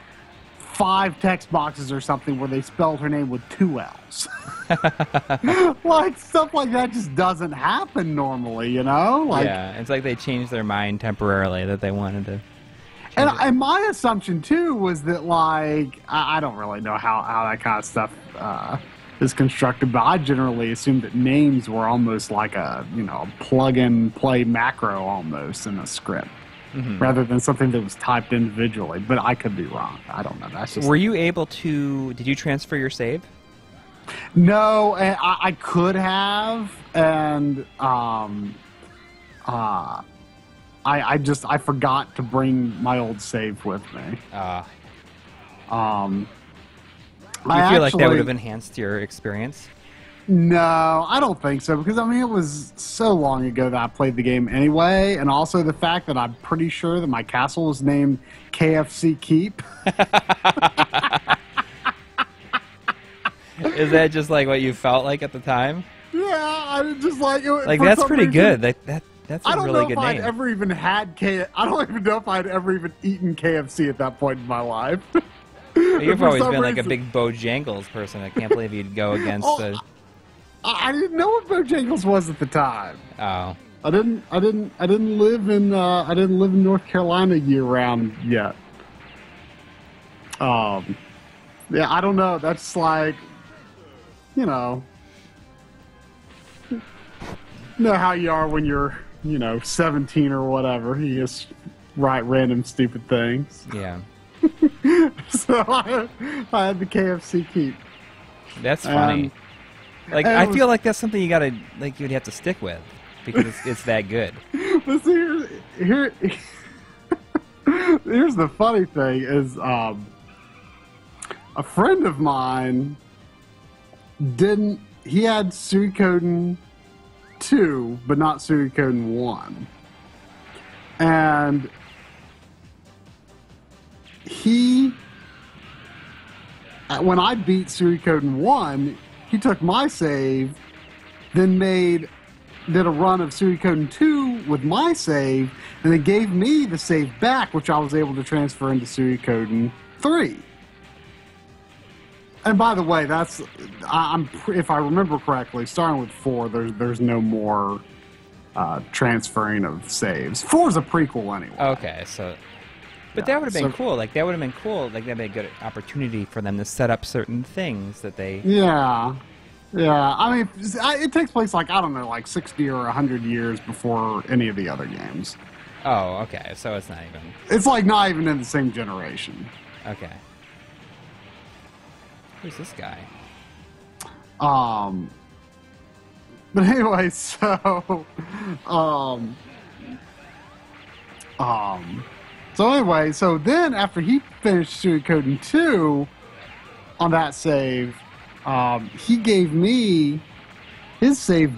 5 text boxes or something where they spelled her name with 2 L's. Like stuff like that just doesn't happen normally, you know? Like, yeah, it's like they changed their mind temporarily that they wanted to. And my assumption too was that like I don't really know how that kind of stuff is constructed, but I generally assumed that names were almost like a, you know, plug and play macro almost in a script. Mm-hmm. Rather than something that was typed individually, but I could be wrong. I don't know. That's just. Were you able to? Did you transfer your save? No, I could have, and I forgot to bring my old save with me. Do you feel like that would have enhanced your experience? No, I don't think so, because I mean it was so long ago that I played the game anyway, and also the fact that I'm pretty sure that my castle was named KFC Keep. Is that just like what you felt like at the time? Yeah, I was just like... Like, that's pretty good. That's a really good name. I don't even know if I'd ever even eaten KFC at that point in my life. You've always been like a big Bojangles person. I can't believe you'd go against the... I didn't know what Bojangles was at the time. Oh. I didn't live in North Carolina year round yet. Yeah, I don't know. That's like, you know how you are when you're, 17 or whatever. You just write random stupid things. Yeah. So I had the KFC Keep. That's funny. I feel like that's something you'd have to stick with because it's that good. But see, here's the funny thing is, a friend of mine he had Suikoden 2, but not Suikoden 1. And when I beat Suikoden 1, he took my save, then did a run of Suikoden 2 with my save, and then gave me the save back, which I was able to transfer into Suikoden 3. And by the way, if I remember correctly, starting with 4, there's no more transferring of saves. 4 is a prequel anyway. Okay, so... But that would have been cool. Like, that would have been cool. Like, that'd be a good opportunity for them to set up certain things that they... Yeah. Yeah. I mean, it takes place, like, I don't know, like 60 or 100 years before any of the other games. Oh, okay. So it's not even... It's, like, not even in the same generation. Okay. Who's this guy? But anyway, so... So then after he finished Suikoden 2 on that save, he gave me the save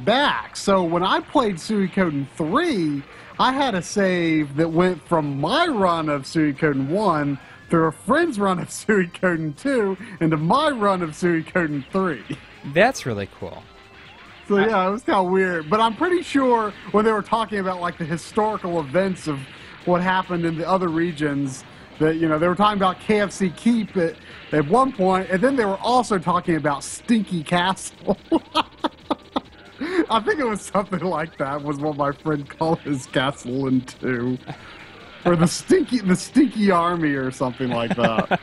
back. So when I played Suikoden 3, I had a save that went from my run of Suikoden 1 through a friend's run of Suikoden 2 into my run of Suikoden 3. That's really cool. So yeah, it was kind of weird. But I'm pretty sure when they were talking about like the historical events of what happened in the other regions, that they were talking about KFC Keep at one point, and then they were also talking about Stinky Castle. I think it was something like that was what my friend called his castle in 2. Or the stinky army or something like that.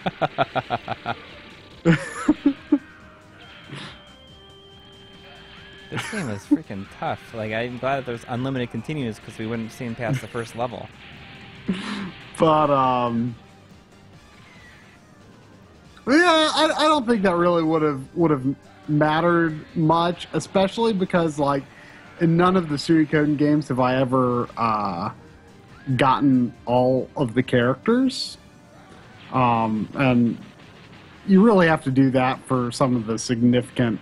This game is freaking tough. Like, I'm glad that there's unlimited continues because we wouldn't have seen past the first level. But yeah, I don't think that really would have mattered much, especially because like in none of the Suikoden games have I ever gotten all of the characters, and you really have to do that for some of the significant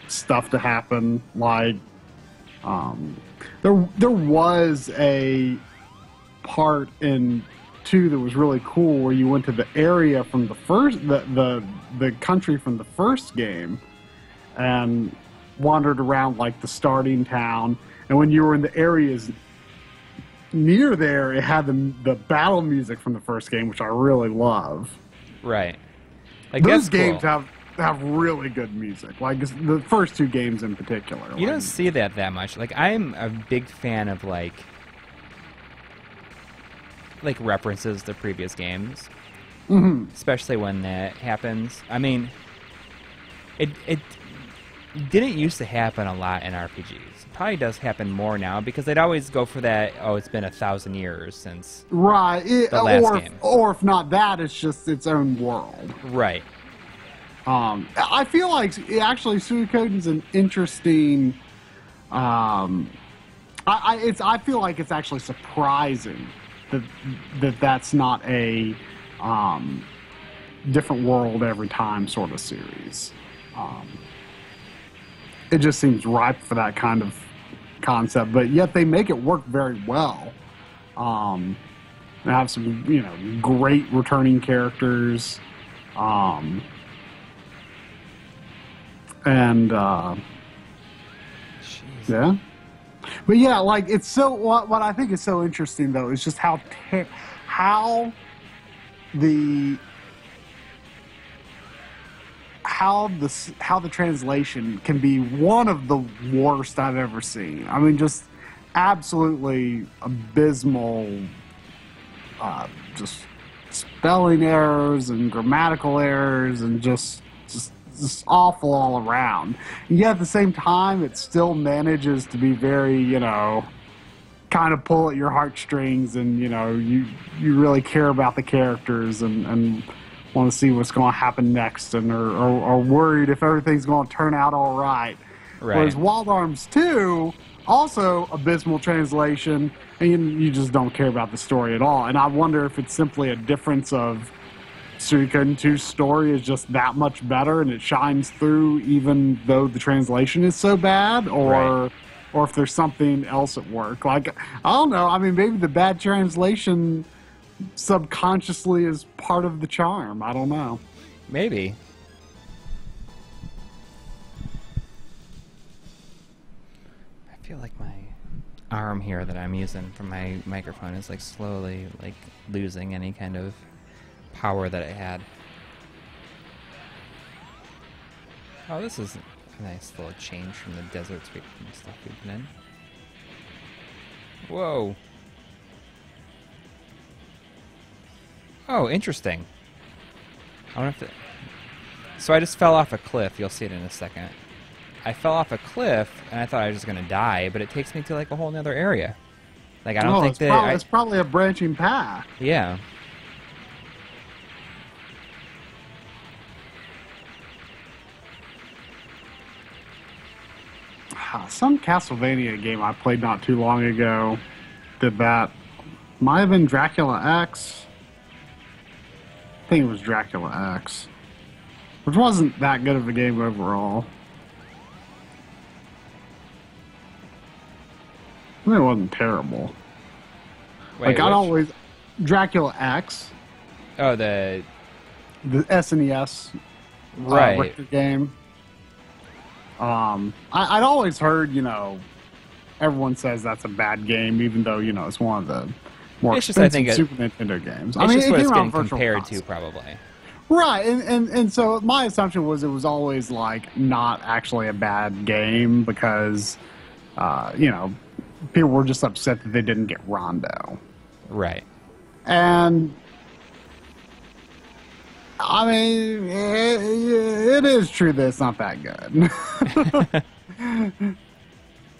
stuff to happen. Like there was a part in 2 that was really cool where you went to the area from the first the country from the first game and wandered around like the starting town, and when you were in the areas near there it had the battle music from the first game, which I really love. Right. Like, those that's games cool. have really good music, like the first 2 games in particular. You don't see that much. Like, I'm a big fan of like references to previous games, especially when that happens. I mean, it didn't used to happen a lot in RPGs. It probably does happen more now because they'd always go for that. Oh, it's been 1,000 years since the last game. Or if not that, it's just its own world. Right. I feel like actually Suikoden's an interesting I feel like it's actually surprising that's not a different world every time sort of series. It just seems ripe for that kind of concept, but yet they make it work very well. They have some, great returning characters, and yeah. But yeah, like it's so. What I think is so interesting though is just how the translation can be one of the worst I've ever seen. I mean, just absolutely abysmal, just spelling errors and grammatical errors and just awful all around. And yet at the same time, it still manages to be very, kind of pull at your heartstrings, and you really care about the characters and want to see what's going to happen next, and are worried if everything's going to turn out all right. Whereas Wild Arms 2, also abysmal translation, and you just don't care about the story at all. And I wonder if it's simply a difference of Suikoden 2's story is just that much better and it shines through even though the translation is so bad, or if there's something else at work. Like, I don't know. I mean, maybe the bad translation subconsciously is part of the charm. I don't know. Maybe. I feel like my arm here that I'm using for my microphone is like slowly like losing any kind of power that it had. Oh, this is a nice little change from the desert stuff we've been in. Whoa. Oh, interesting. I don't have to... So I just fell off a cliff. You'll see it in a second. I fell off a cliff, and I thought I was just going to die, but it takes me to, like, a whole nother area. Like, I don't think that... It's probably a branching path. Yeah. Some Castlevania game I played not too long ago did that. Might have been Dracula X. I think it was Dracula X. Which wasn't that good of a game overall. I mean, it wasn't terrible. Wait, like, I'd always... Dracula X. Oh, the SNES right. game. I'd always heard, everyone says that's a bad game, even though, it's one of the more expensive Super Nintendo games. I mean, it's what it's getting compared to, probably. Right, and so my assumption was it was always, like, not actually a bad game because, people were just upset that they didn't get Rondo. Right. And... I mean, it is true that it's not that good.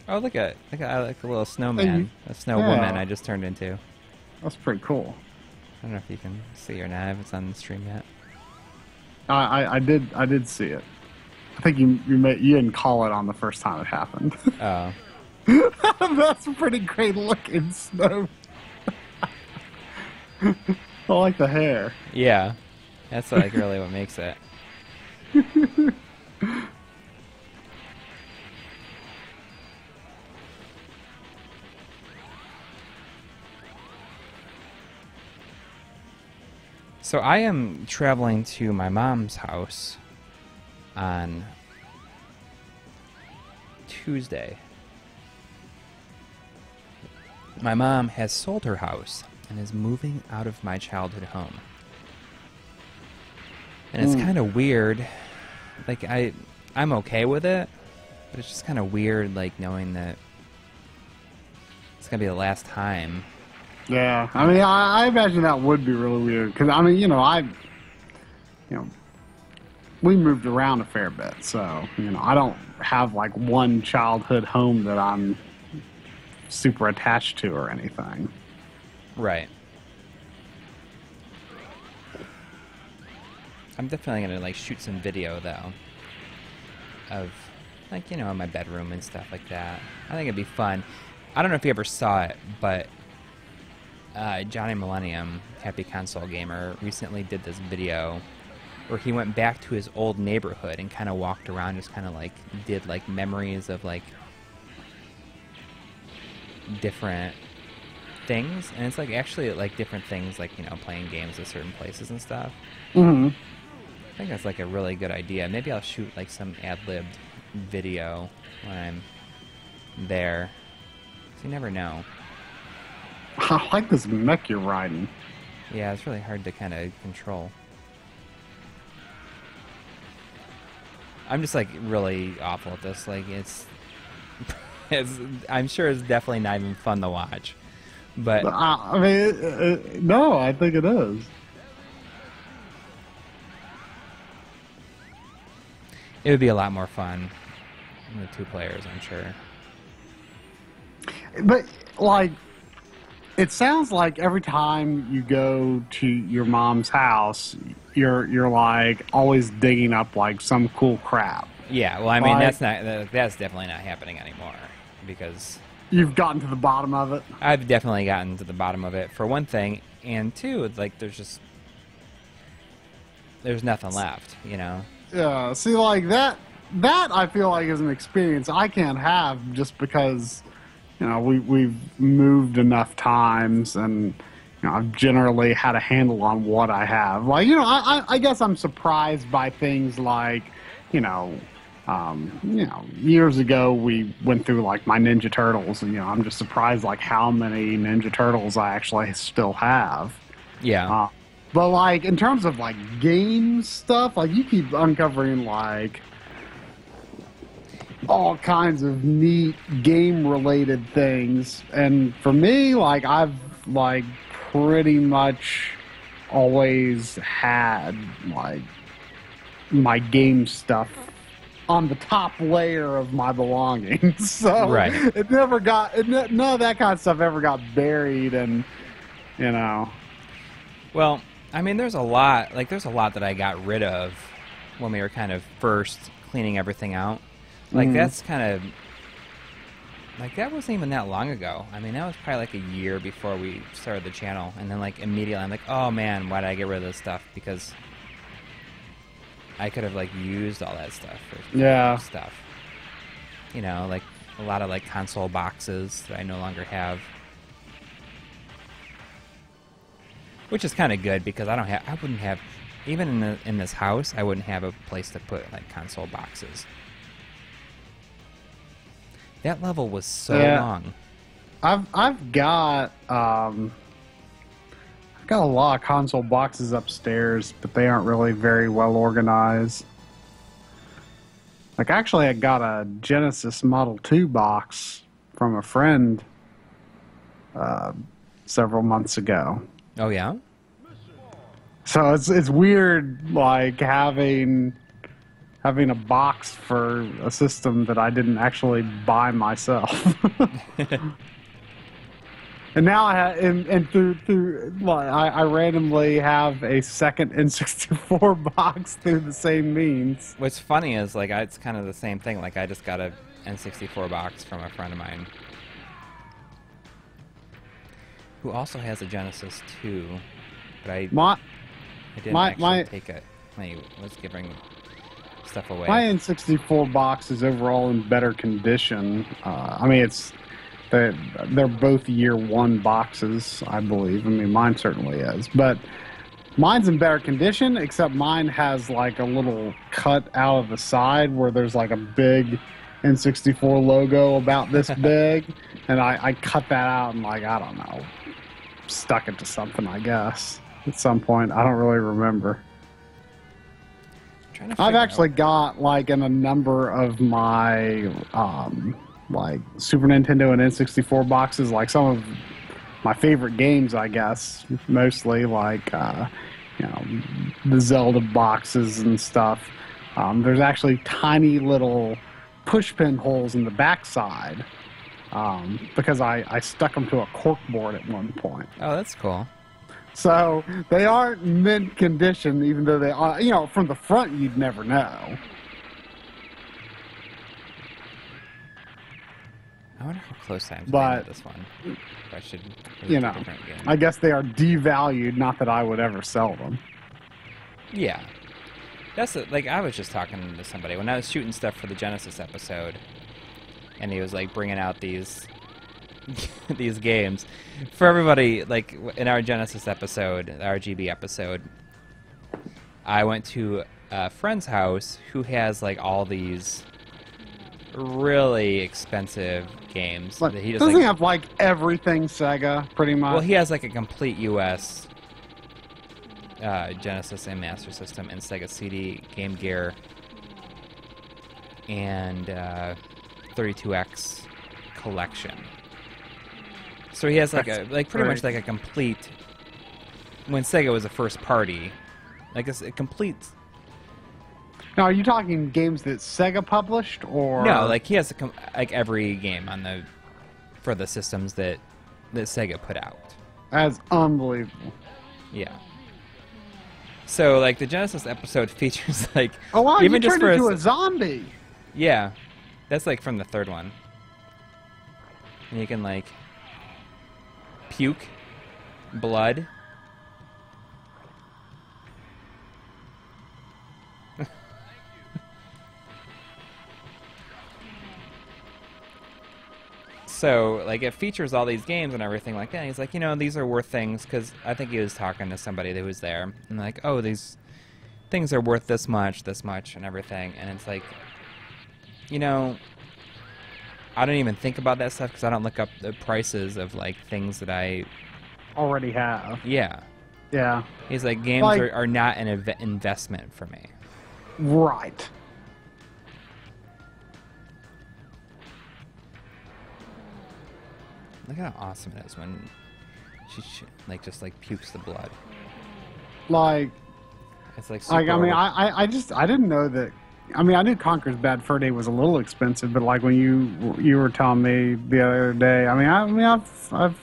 Oh, look at I like a little snowman, a snow woman I just turned into. That's pretty cool. I don't know if you can see or not, if it's on the stream yet. I did see it. I think you didn't call it on the first time it happened. Oh. That's a pretty great looking snow. I like the hair. Yeah. That's like really what makes it. So I am traveling to my mom's house on Tuesday. My mom has sold her house and is moving out of my childhood home. And it's kind of weird. Like, I'm okay with it, but it's just kind of weird, like, knowing that it's going to be the last time. Yeah. I mean, I imagine that would be really weird. Because, I mean, we moved around a fair bit. So, I don't have, like, one childhood home that I'm super attached to or anything. Right. I'm definitely going to, like, shoot some video, though, of, like, in my bedroom and stuff like that. I think it'd be fun. I don't know if you ever saw it, but Johnny Millennium, Happy Console Gamer, recently did this video where he went back to his old neighborhood and kind of walked around, just kind of like did like memories of like different things, and it's like actually like different things, like, you know, playing games at certain places and stuff. Mm-hmm. I think that's like a really good idea. Maybe I'll shoot like some ad-libbed video when I'm there. So you never know. I like this mech you're riding. Yeah, it's really hard to kind of control. I'm just like really awful at this. Like it's I'm sure it's definitely not even fun to watch. But I mean, no, I think it is. it would be a lot more fun with 2 players, I'm sure. But like, it sounds like every time you go to your mom's house, you're like always digging up like some cool crap. Yeah, well, I mean, Like, that's definitely not happening anymore, because you've gotten to the bottom of it. I've definitely gotten to the bottom of it, for one thing, and two, it's like there's nothing left, you know. Yeah, see, like that I feel like is an experience I can't have, just because, you know, we've moved enough times, and, you know, I've generally had a handle on what I have. Like, you know, I guess I'm surprised by things like, you know, years ago we went through like my Ninja Turtles, and, you know, I'm just surprised like how many Ninja Turtles I actually still have. Yeah. But like in terms of like game stuff, like you keep uncovering like all kinds of neat game related things, and for me, like I've like pretty much always had like my game stuff on the top layer of my belongings. So Right. it never got none of that kind of stuff ever got buried, and, you know. Well, I mean, there's a lot that I got rid of when we were kind of first cleaning everything out. Like, that's kind of, like, that wasn't even that long ago. I mean, that was probably like a year before we started the channel, and then like immediately I'm like, oh man, why did I get rid of this stuff? Because I could have like used all that stuff for stuff. You know, like a lot of like console boxes that I no longer have. Which is kind of good, because I wouldn't have, even in this house, I wouldn't have a place to put like console boxes. That level was so long. I've got a lot of console boxes upstairs, but they aren't really very well organized. Like, actually, I got a Genesis Model 2 box from a friend several months ago. Oh yeah? So it's weird, like having a box for a system that I didn't actually buy myself. And now I randomly have a second N64 box through the same means. What's funny is, like, it's kind of the same thing. Like, I just got a N64 box from a friend of mine who also has a Genesis 2, but I didn't actually take it. I was giving stuff away. My N64 box is overall in better condition. I mean, they're both year 1 boxes, I believe. I mean, mine certainly is, but mine's in better condition, except mine has like a little cut out of the side where there's like a big N64 logo about this big, and I cut that out and, like, I don't know, stuck it to something, I guess, at some point. I don't really remember. I've actually got, like, in a number of my like Super Nintendo and N64 boxes, like some of my favorite games, I guess, mostly like you know, the Zelda boxes and stuff. There's actually tiny little pushpin holes in the backside, because I stuck them to a cork board at one point. Oh, that's cool. So they aren't mint condition, even though they are, you know, from the front you'd never know. I wonder how close I am But- to this one. If I should, You know, I guess they are devalued. Not that I would ever sell them. Yeah. That's like I was just talking to somebody when I was shooting stuff for the Genesis episode, and he was like bringing out these these games for everybody. Like in our Genesis episode, our GB episode, I went to a friend's house who has like all these really expensive games. But That he just, doesn't like, he have like everything Sega, pretty much? well, he has like a complete U.S. Genesis and Master System and Sega CD, Game Gear, and 32X collection. So he has like pretty much like a complete. When Sega was a first party, like a complete. Now, are you talking games that Sega published, or No, like he has like every game on the for the systems that Sega put out. That's unbelievable. Yeah. So like the Genesis episode features like Oh wow, even you just turned for into a zombie. yeah, that's like from the third one. And you can like puke blood. So, like, it features all these games and everything like that. And he's like, you know, these are worth things, because I think he was talking to somebody that was there. And like, oh, these things are worth this much, and everything. And it's like, you know, I don't even think about that stuff because I don't look up the prices of, like, things that I... Already have. Yeah. Yeah. He's like, games Like- are not an investment for me. Right. Look at how awesome it is when she like just like pukes the blood. Like, It's like super I mean, I didn't know that. I mean, I knew Conker's Bad Fur Day was a little expensive, but like when you were telling me the other day, I've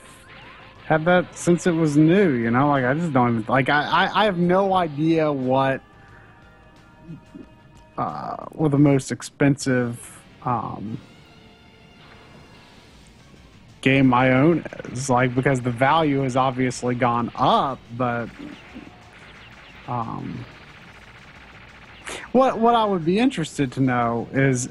had that since it was new. You know, like I just don't even like I have no idea what the most expensive game I own is, like, because the value has obviously gone up, but what I would be interested to know is,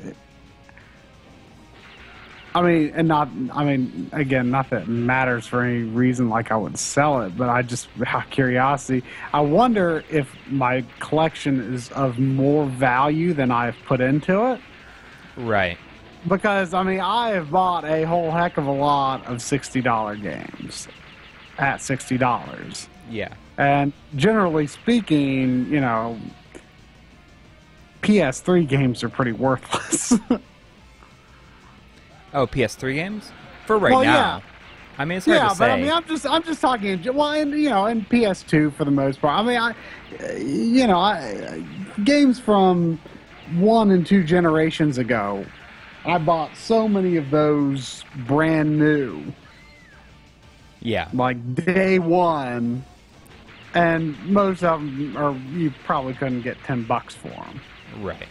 again, not that it matters for any reason like I would sell it, but I just, out of curiosity, I wonder if my collection is of more value than I've put into it. right. Because, I mean, I have bought a whole heck of a lot of $60 games at $60. Yeah. And generally speaking, you know, PS3 games are pretty worthless. Oh, PS3 games for right Well, now. yeah. I mean, it's hard to say. But I mean, I'm just talking. Well, and you know, and PS2 for the most part. I mean, games from 1 and 2 generations ago, I bought so many of those brand new, yeah. like day one, and most of them are, you probably couldn't get $10 for them. Right.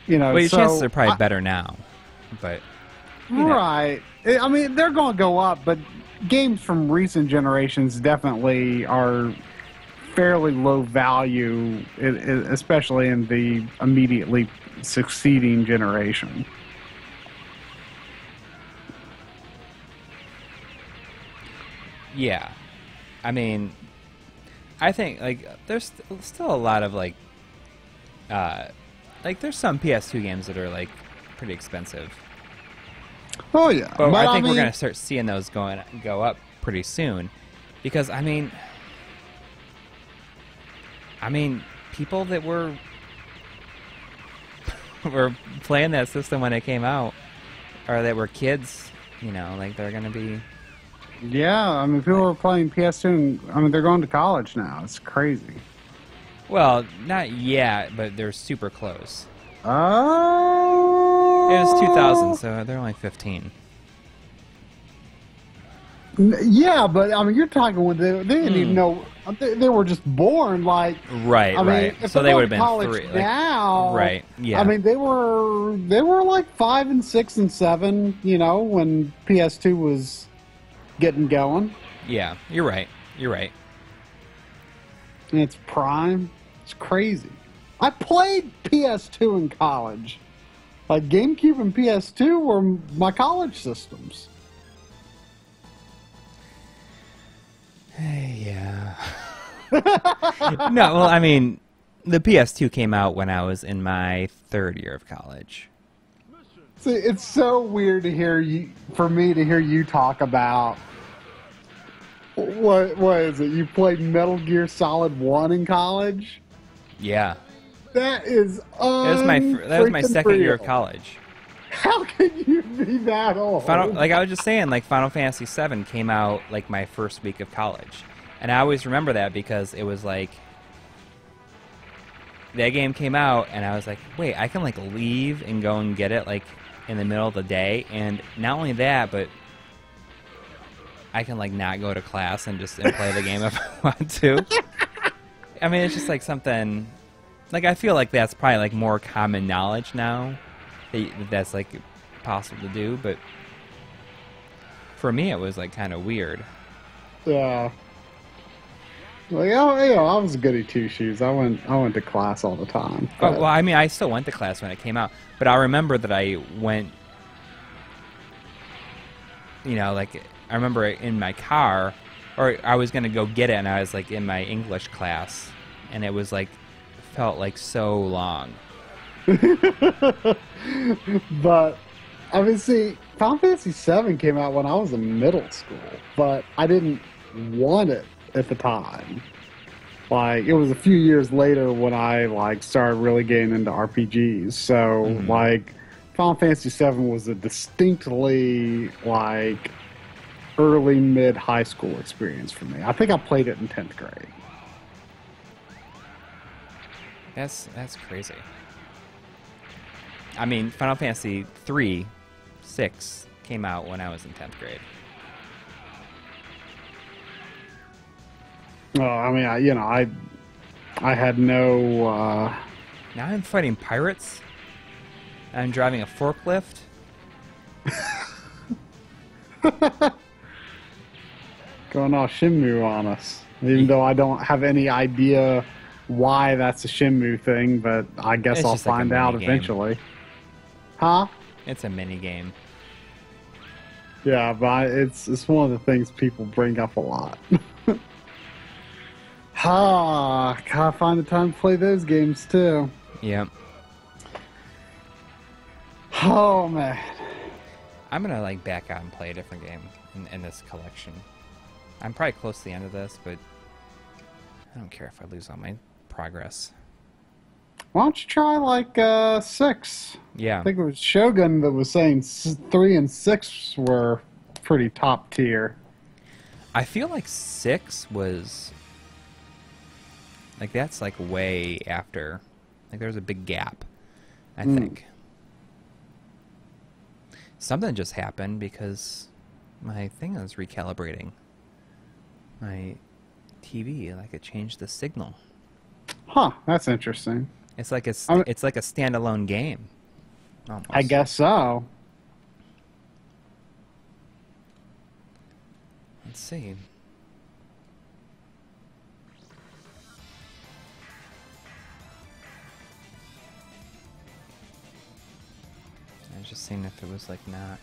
You know, Well, your so chances are probably better now, but you know. right. I mean, they're going to go up, but games from recent generations definitely are fairly low value, especially in the immediately succeeding generation. Yeah. I mean, I think like there's still a lot of like there's some PS2 games that are like pretty expensive. Oh yeah, But I think mean, we're gonna start seeing those go up pretty soon, because I mean, people that were playing that system when it came out, or that were kids, you know, like they're gonna be. Yeah, I mean, people are playing PS2, and I mean, they're going to college now. It's crazy. Well, not yet, but they're super close. Oh, It was 2000, so they're only 15. Yeah, but I mean, you're talking when they didn't even know they were just born. Like, Right, I mean, right. if So they're they would going have to been college 3. now, right, yeah. I mean, they were like 5 and 6 and 7. You know, when PS2 was getting going. Yeah, you're right. You're right. In its prime. It's crazy. I played PS2 in college. Like, GameCube and PS2 were my college systems. Yeah. No, well, I mean, the PS2 came out when I was in my 3rd year of college. See, it's so weird to hear for me to hear you talk about what is it? You played Metal Gear Solid 1 in college? Yeah. That is that was my 2nd year of real. college. How can you be that old? Like I was just saying, like Final Fantasy VII came out like my first week of college, and I always remember that because it was like that game came out, and I was like, wait, I can like leave and go and get it like in the middle of the day, and not only that, but I can like not go to class and play the game if I want to. I mean, it's just like something. Like I feel like that's probably like more common knowledge now. That's like possible to do, but for me it was like kind of weird. Yeah. Well, yeah, I was a goody two shoes. I went to class all the time. Oh, well, I mean, I still went to class when it came out, but I remember that I went. You know, like I remember in my car, or I was gonna go get it, and I was like in my English class, and it was like felt like so long. But I mean, see, Final Fantasy VII came out when I was in middle school, but I didn't want it at the time. Like, it was a few years later when I like started really getting into RPGs. So like, Final Fantasy VII was a distinctly like early mid high school experience for me. I think I played it in 10th grade. That's crazy. I mean, Final Fantasy 6 came out when I was in 10th grade. Oh, I mean, I had no. Now I'm fighting pirates. I'm driving a forklift. Going all Shenmue on us. Even though I don't have any idea why that's a Shenmue thing, but I guess It's I'll just like a find out mini game. eventually. Huh? It's a mini game. Yeah, but it's one of the things people bring up a lot. Gotta find the time to play those games too. Yep. Oh man. I'm gonna like back out and play a different game in this collection. I'm probably close to the end of this, but I don't care if I lose all my progress. Why don't you try like 6? Yeah. I think it was Shogun that was saying 3 and 6 were pretty top tier. I feel like 6 was like that's like way after. Like there's a big gap, I think. Something just happened because my thing is recalibrating. My TV, like it changed the signal. Huh, that's interesting. It's like it's like a standalone game. Almost. I guess so. Let's see. I was just seeing if it was like not.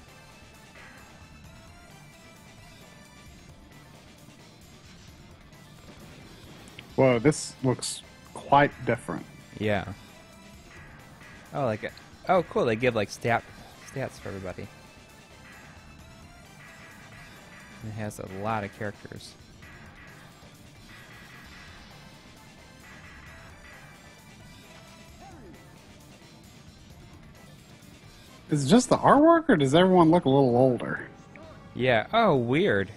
Whoa, this looks quite different. Yeah. Oh, like oh, cool. They give like stats for everybody. It has a lot of characters. Is it just the artwork, or does everyone look a little older? Yeah. Oh, weird.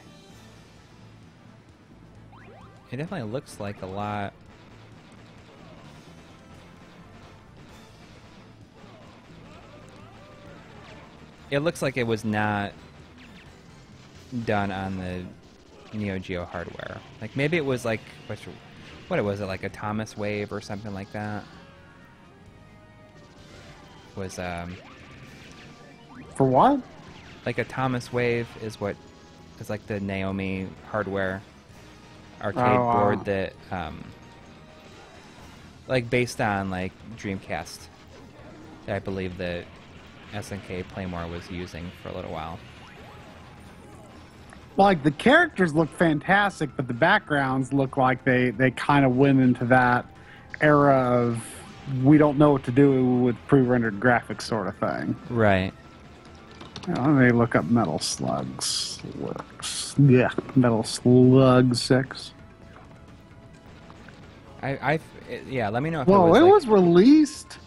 It definitely looks like a lot. It looks like it was not done on the Neo Geo hardware. Like maybe it was like what was it, like a Thomas Wave or something like that? Was For what? like a Thomas Wave is like the Naomi hardware arcade board that like based on like Dreamcast that I believe that SNK Playmore was using for a little while. Like, the characters look fantastic, but the backgrounds look like they kind of went into that era of we don't know what to do with pre-rendered graphics sort of thing. Right. Let me look up Metal Slugs. Yeah, Metal Slug 6. Yeah, let me know if Well, it was released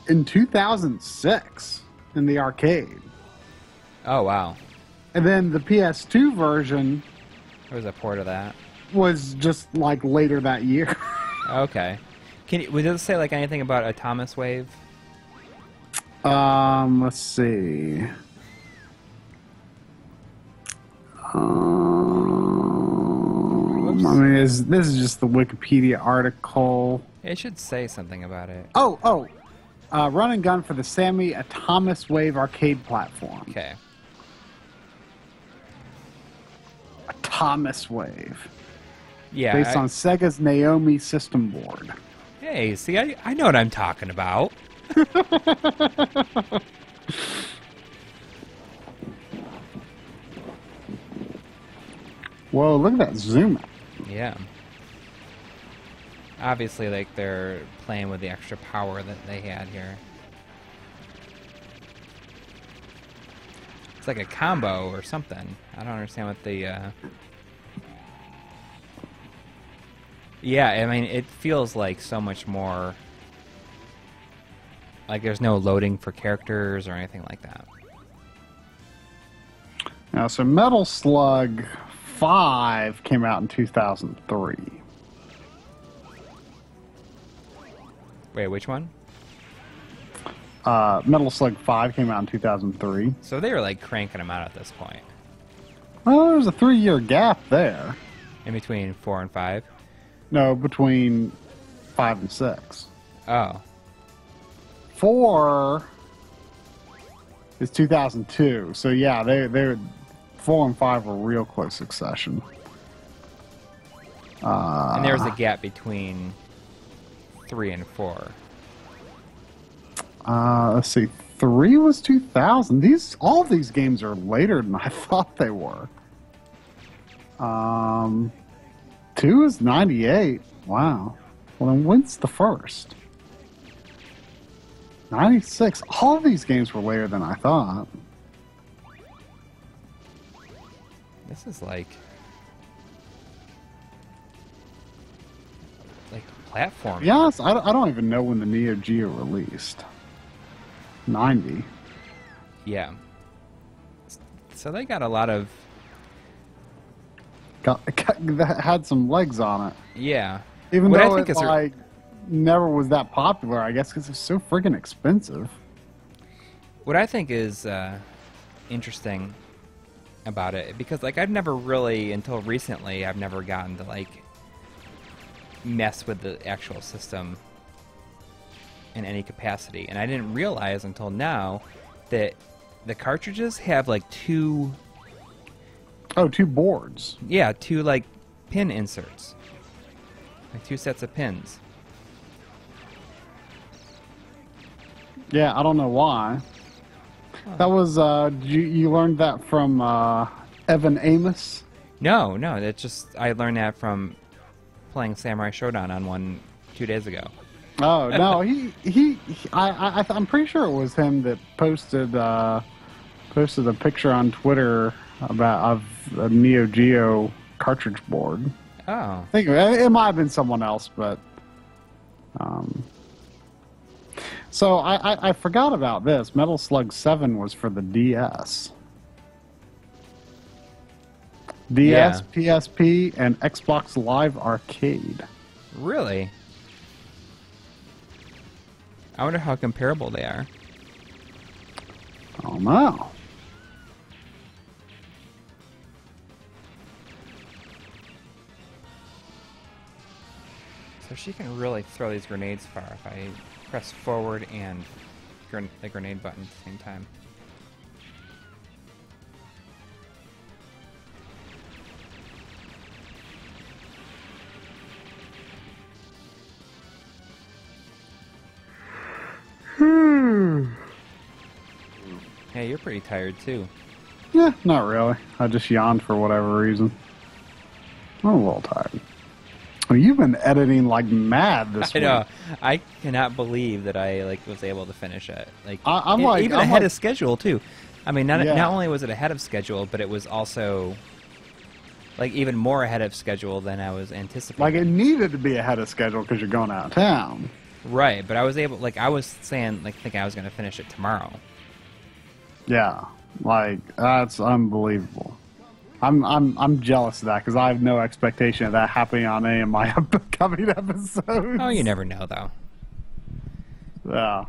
in 2006 in the arcade. Oh, wow. And then the PS2 version There was a port of that. was just like later that year. Okay. Does it say like anything about a Thomas Wave? Let's see. I mean, this is just the Wikipedia article. It should say something about it. Run and gun for the Sammy, a Thomas Wave arcade platform. Okay. A Thomas Wave. Yeah. Based on Sega's Naomi system board. Hey, see, I know what I'm talking about. Whoa, look at that zoom out. Yeah. Obviously, like, they're playing with the extra power that they had here. It's like a combo or something. I don't understand what the, Yeah, I mean, it feels like so much more... Like, there's no loading for characters or anything like that. Now, so Metal Slug 5 came out in 2003. Wait, which one? Metal Slug 5 came out in 2003. So they were, like, cranking them out at this point. Well, there's a 3-year gap there. In between 4 and 5? No, between 5 and 6. Oh. 4 is 2002. So yeah, they're 4 and 5 were real close succession. And there was a gap between 3 and 4. Let's see. 3 was 2000. All of these games are later than I thought they were. 2 is 98. Wow. Well, then when's the first? 96. All of these games were later than I thought. This is like platform. Yes, I don't even know when the Neo Geo released. 90. Yeah. So they got a lot of... That had some legs on it. Yeah. Even What though I think it is like never was that popular, I guess, because it's so friggin' expensive. What I think is interesting about it, because like I've never really, until recently, I've never gotten to like mess with the actual system in any capacity, and I didn't realize until now that the cartridges have like two boards. Yeah, two like pin inserts. Like 2 sets of pins. Yeah, I don't know why. Huh. That was you learned that from Evan Amos? No, it's just I learned that from playing Samurai Shodown on one 2 days ago. Oh no, I'm pretty sure it was him that posted a picture on Twitter of a Neo Geo cartridge board. Oh. I think it might have been someone else, but so I forgot about this. Metal Slug 7 was for the DS. DS, yeah. PSP, and Xbox Live Arcade. Really? I wonder how comparable they are. Oh no. So she can really throw these grenades far if I press forward and the grenade button at the same time. Hey, you're pretty tired too. Yeah, not really. I just yawned for whatever reason. I'm a little tired. Well, you've been editing like mad this week. I know. I cannot believe that I was able to finish it. I'm even I'm ahead of schedule too. I mean, not Yeah. only was it ahead of schedule, but it was also even more ahead of schedule than I was anticipating. Like, it needed to be ahead of schedule because you're going out of town. Right, but I was able. I was saying, thinking I was going to finish it tomorrow. Yeah, that's unbelievable. I'm jealous of that because I have no expectation of that happening on any of my upcoming episodes. Oh, you never know, though. Yeah.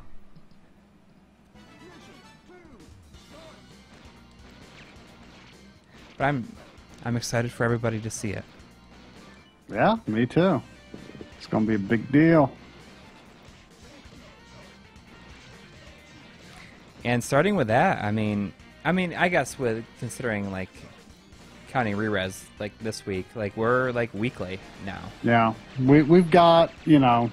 But I'm excited for everybody to see it. Yeah, me too. It's gonna be a big deal. And starting with that, I mean, I guess with considering counting re-res this week, we're weekly now. Yeah, we've got, I mean,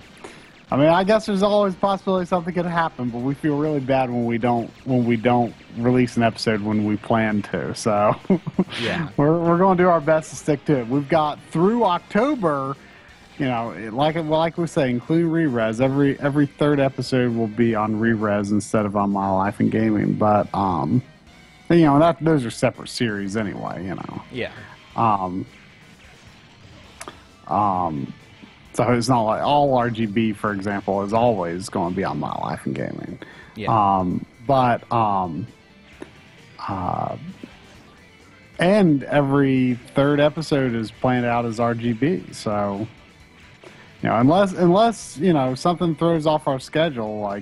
I guess there's always a possibility something could happen, but we feel really bad when we don't release an episode when we plan to. So yeah, we're going to do our best to stick to it. We've got through October. Like we say, including re-res, every third episode will be on re-res instead of on My Life in Gaming. But those are separate series anyway. Yeah. So it's not like all RGB, for example, is always going to be on My Life in Gaming. Yeah. And every third episode is planned out as RGB. So. Unless something throws off our schedule,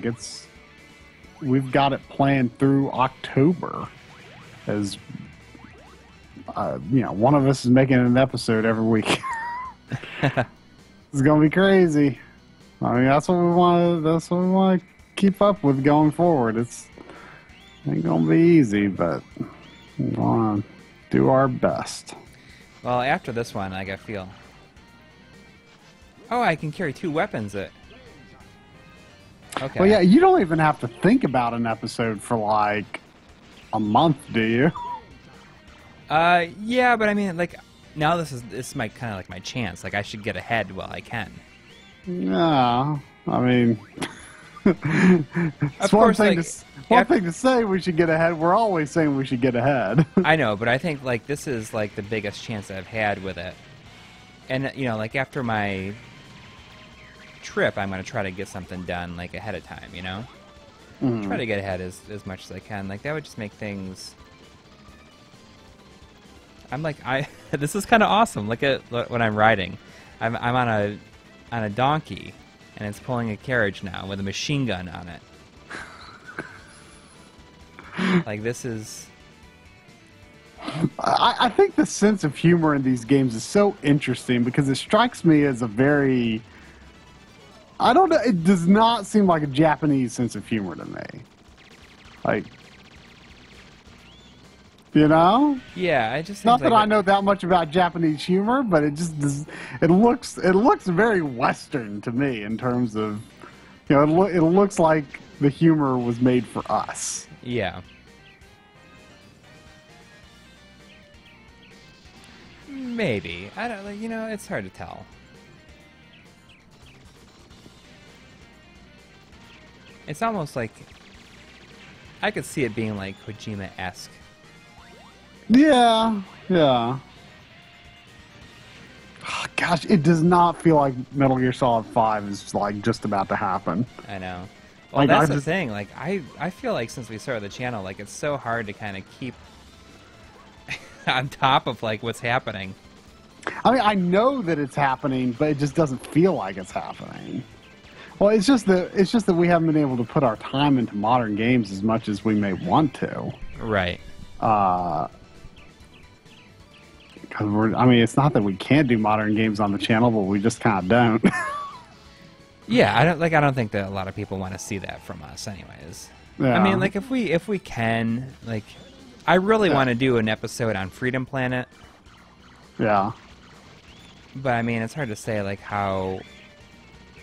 we've got it planned through October. As one of us is making an episode every week. It's gonna be crazy. I mean, that's what we want. That's what we want to keep up with going forward. It ain't gonna be easy, but we want to do our best. Well, after this one, I feel. Oh, I can carry 2 weapons. Okay. Well, yeah, you don't even have to think about an episode for a month, do you? Yeah, but I mean, now this is my kind of my chance. I should get ahead while I can. Yeah, I mean, of course, one thing to say we should get ahead. We're always saying we should get ahead. I know, but I think this is the biggest chance I've had with it. And after my trip, I'm going to try to get something done ahead of time, try to get ahead as much as I can. That would just make things. I'm this is kind of awesome. Look at when I'm riding. I'm on a donkey, and it's pulling a carriage now with a machine gun on it. This is. I think the sense of humor in these games is so interesting because it strikes me as a very. I don't know. It does not seem like a Japanese sense of humor to me. Yeah, I just. Not that I know that much about Japanese humor, but it just does. It looks very Western to me in terms of, it looks like the humor was made for us. Yeah. Maybe. I don't. It's hard to tell. It's almost I could see it being Kojima-esque. Yeah. Oh, gosh, it does not feel like Metal Gear Solid 5 is just about to happen. I know. Well, that's the thing. I feel since we started the channel, it's so hard to kind of keep on top of what's happening. I mean, I know that it's happening, but it just doesn't feel like it's happening. Well, it's just that we haven't been able to put our time into modern games as much as we may want to. Right. Because it's not that we can't do modern games on the channel, but we just kind of don't. Yeah, I don't think that a lot of people want to see that from us, anyways. Yeah. I mean, like if we can, like, I really want to do an episode on Freedom Planet. Yeah. But I mean, it's hard to say like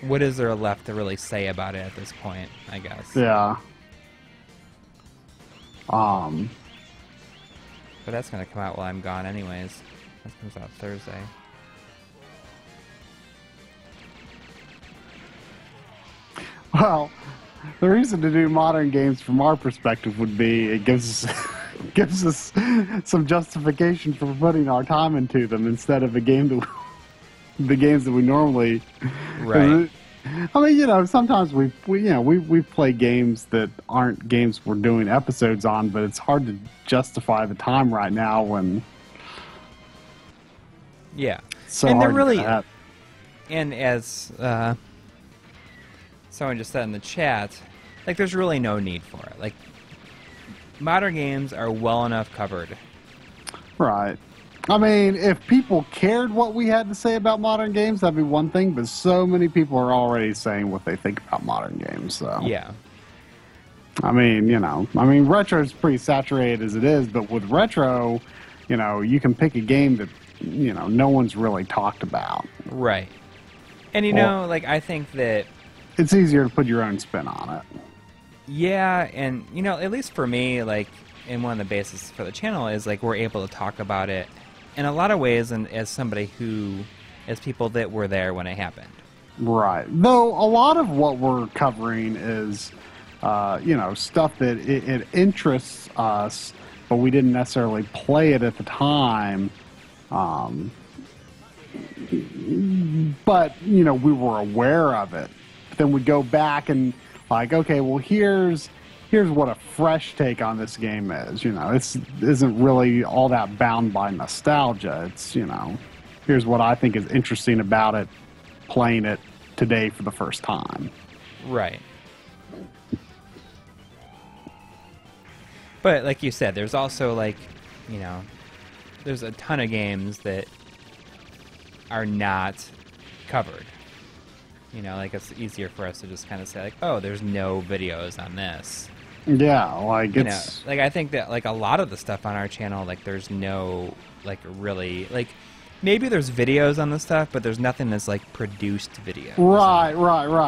what is there left to really say about it at this point, I guess. Yeah. But that's gonna come out while I'm gone, anyways. That comes out Thursday. Well, the reason to do modern games from our perspective would be it gives us some justification for putting our time into them instead of the games that we normally. Right. I mean, you know, sometimes we play games that aren't games we're doing episodes on, but it's hard to justify the time right now when. Yeah. So and hard they're really. to have. And as someone just said in the chat, like, there's really no need for it. Like, modern games are well enough covered. Right. I mean, if people cared what we had to say about modern games, that'd be one thing, but so many people are already saying what they think about modern games, so. Yeah. I mean, you know, Retro's pretty saturated as it is, but with Retro, you know, you can pick a game that, you know, no one's really talked about. Right. And, you know, like, I think that it's easier to put your own spin on it. yeah, and, you know, at least for me, like, and one of the bases for the channel is, like, we're able to talk about it in a lot of ways, and as somebody as people that were there when it happened. Right. Though a lot of what we're covering is, you know, stuff that it interests us, but we didn't necessarily play it at the time. But, you know, we were aware of it. Then we go back and, like, okay, well, here's what a fresh take on this game is. You know, isn't really all that bound by nostalgia. It's, you know, here's what I think is interesting about it, playing it today for the first time. Right. But like you said, there's also, like, you know, there's a ton of games that are not covered. You know, like, it's easier for us to just kind of say, like, oh, there's no videos on this. Yeah, like, you know, like, I think that, like, a lot of the stuff on our channel, like, there's no, like, really, like, maybe there's videos on the stuff, but there's nothing that's, like, produced videos. Right.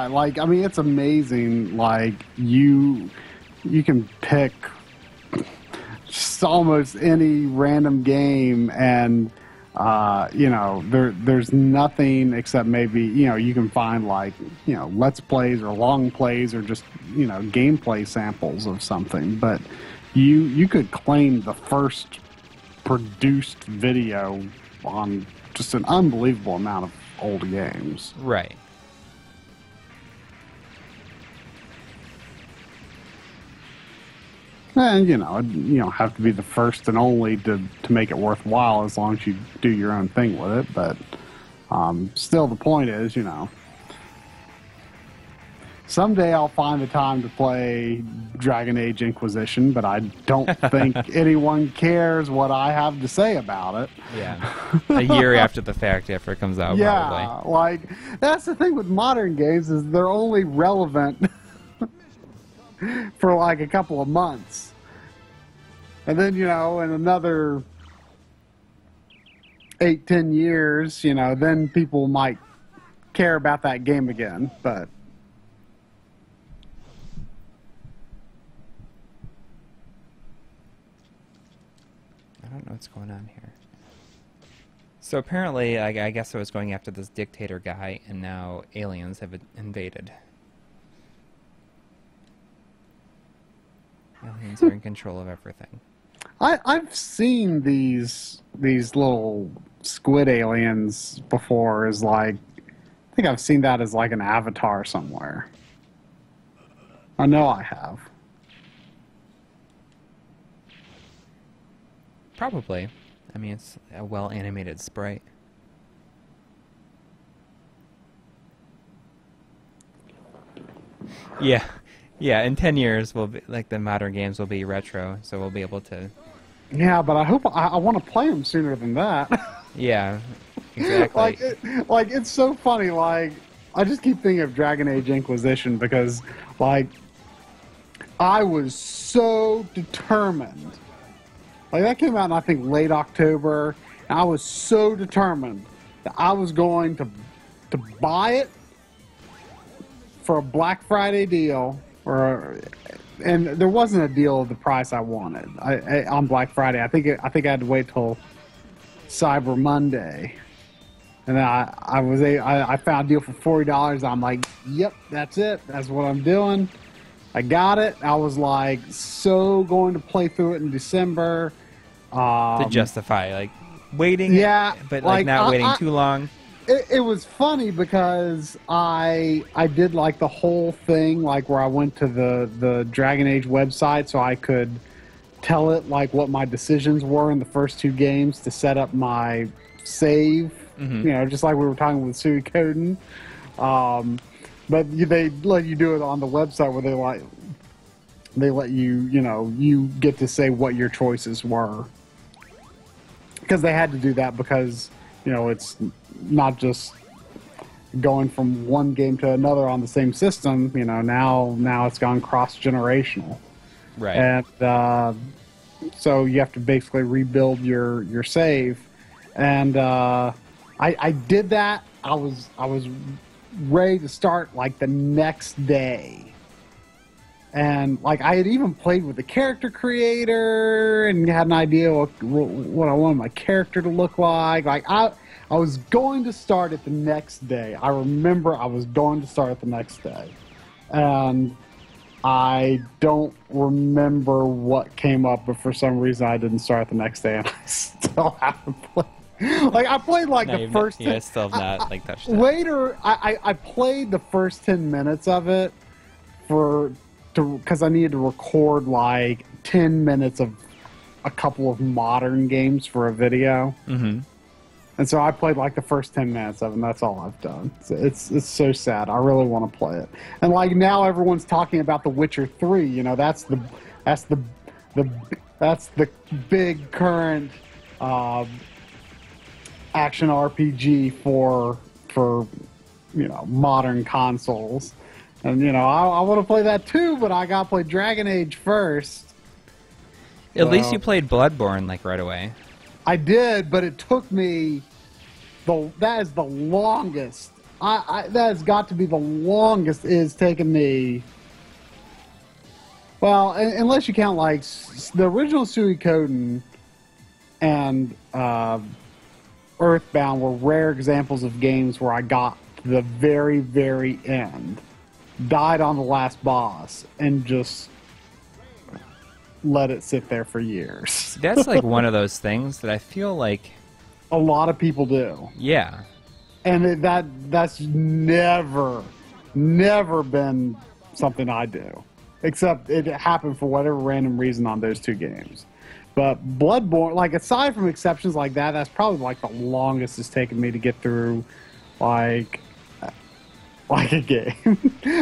Like, I mean, it's amazing. Like, you can pick just almost any random game, and you know, there's nothing except maybe, you know, you can find, like, you know, let's plays or long plays or just, you know, gameplay samples of something, but you could claim the first produced video on just an unbelievable amount of old games. Right. And, you know, you don't have to be the first and only to make it worthwhile as long as you do your own thing with it. But still, the point is, you know, someday I'll find the time to play Dragon Age Inquisition, but I don't think anyone cares what I have to say about it. Yeah. A year after the fact, after it comes out, yeah, probably. Like, that's the thing with modern games, is they're only relevant for like a couple of months. And then, you know, in another 8-10 years, you know, then people might care about that game again. But I don't know what's going on here. So apparently, I guess I was going after this dictator guy, and now aliens have invaded. Aliens are in control of everything. I've seen these little squid aliens before. As like, I think I've seen that as like an avatar somewhere. I know I have. Probably. I mean, it's a well-animated sprite. Yeah. Yeah, in 10 years, we'll be, like, the modern games will be retro, so we'll be able to... Yeah, but I hope I want to play them sooner than that. Yeah, exactly. Like, it's so funny. Like, I just keep thinking of Dragon Age Inquisition because, like, I was so determined. Like, that came out in, I think, late October, and I was so determined that I was going to buy it for a Black Friday deal, and there wasn't a deal of the price I wanted on Black Friday. I think I had to wait till Cyber Monday. And then I found a deal for $40. I'm like, yep, that's it. That's what I'm doing. I got it. I was like so going to play through it in December. To justify, like, waiting, yeah, but like not waiting too long. It was funny because I did like the whole thing, like where I went to the Dragon Age website so I could tell it like what my decisions were in the first two games to set up my save. You know, just like we were talking with Suikoden. But they let you do it on the website where they let you, you know, you get to say what your choices were. Because they had to do that because, you know, it's not just going from one game to another on the same system. You know, now it's gone cross-generational. Right. And so you have to basically rebuild your save. And I did that. I was ready to start like the next day, and like I had even played with the character creator and had an idea what I wanted my character to look like. Like I was going to start it the next day. I remember I was going to start it the next day, and I don't remember what came up, but for some reason I didn't start the next day, and I still haven't played. Like I played like the first. Yeah, still not like touched it. Later, I played the first 10 minutes of it because I needed to record like 10 minutes of a couple of modern games for a video. Mm-hmm. And so I played like the first 10 minutes of it, and that's all I've done. It's so sad. I really want to play it. And like now everyone's talking about The Witcher 3. You know, that's the big current action RPG for you know, modern consoles. And you know, I want to play that too, but I gotta play Dragon Age first. At least you played Bloodborne like right away. I did, but it took me that is the longest. That has got to be the longest it's taken me. Well, unless you count like the original Suikoden and Earthbound were rare examples of games where I got to the very, very end, died on the last boss, and just let it sit there for years. That's like one of those things that I feel like a lot of people do. Yeah. And that's never been something I do. Except it happened for whatever random reason on those two games. But Bloodborne, like, aside from exceptions like that, that's probably like the longest it's taken me to get through, like a game.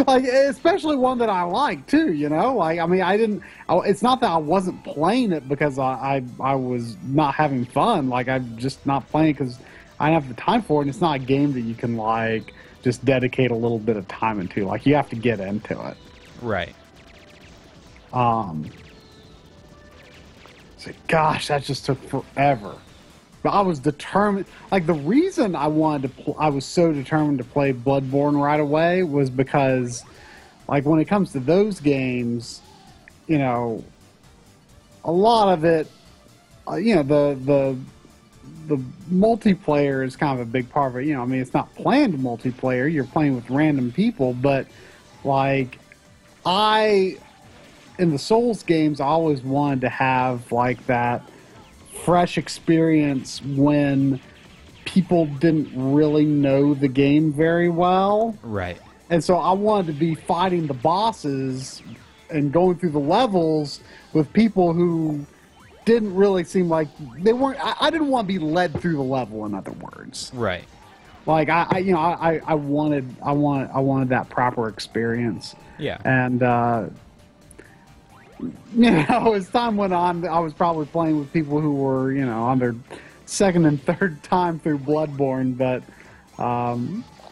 Like, especially one that I like too, you know? Like, I mean, it's not that I wasn't playing it because I was not having fun. Like, I'm just not playing because I don't have the time for it, and it's not a game that you can, like, just dedicate a little bit of time into. Like, you have to get into it. Right. So, gosh, that just took forever. But I was determined. Like, the reason I was so determined to play Bloodborne right away was because, like, when it comes to those games, you know, a lot of it, you know, the multiplayer is kind of a big part of it. You know, I mean, it's not planned multiplayer. You're playing with random people, but, like, in the Souls games, I always wanted to have, like, that fresh experience when people didn't really know the game very well. Right. And so I wanted to be fighting the bosses and going through the levels with people who didn't really seem like they weren't. I didn't want to be led through the level, in other words. Right. Like I wanted that proper experience. Yeah. And you know, as time went on, I was probably playing with people who were, you know, on their second and third time through Bloodborne, but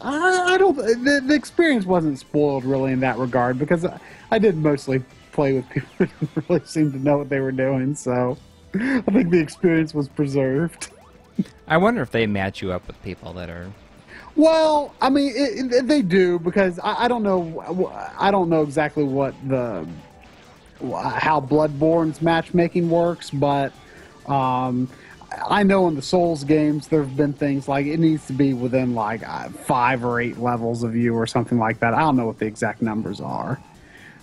I don't. The experience wasn't spoiled really in that regard because I did mostly play with people who didn't really seem to know what they were doing. So I think the experience was preserved. I wonder if they match you up with people that are. Well, I mean, they do because I don't know. I don't know exactly how Bloodborne's matchmaking works, but I know in the Souls games there have been things like it needs to be within like 5 or 8 levels of you or something like that. I don't know what the exact numbers are,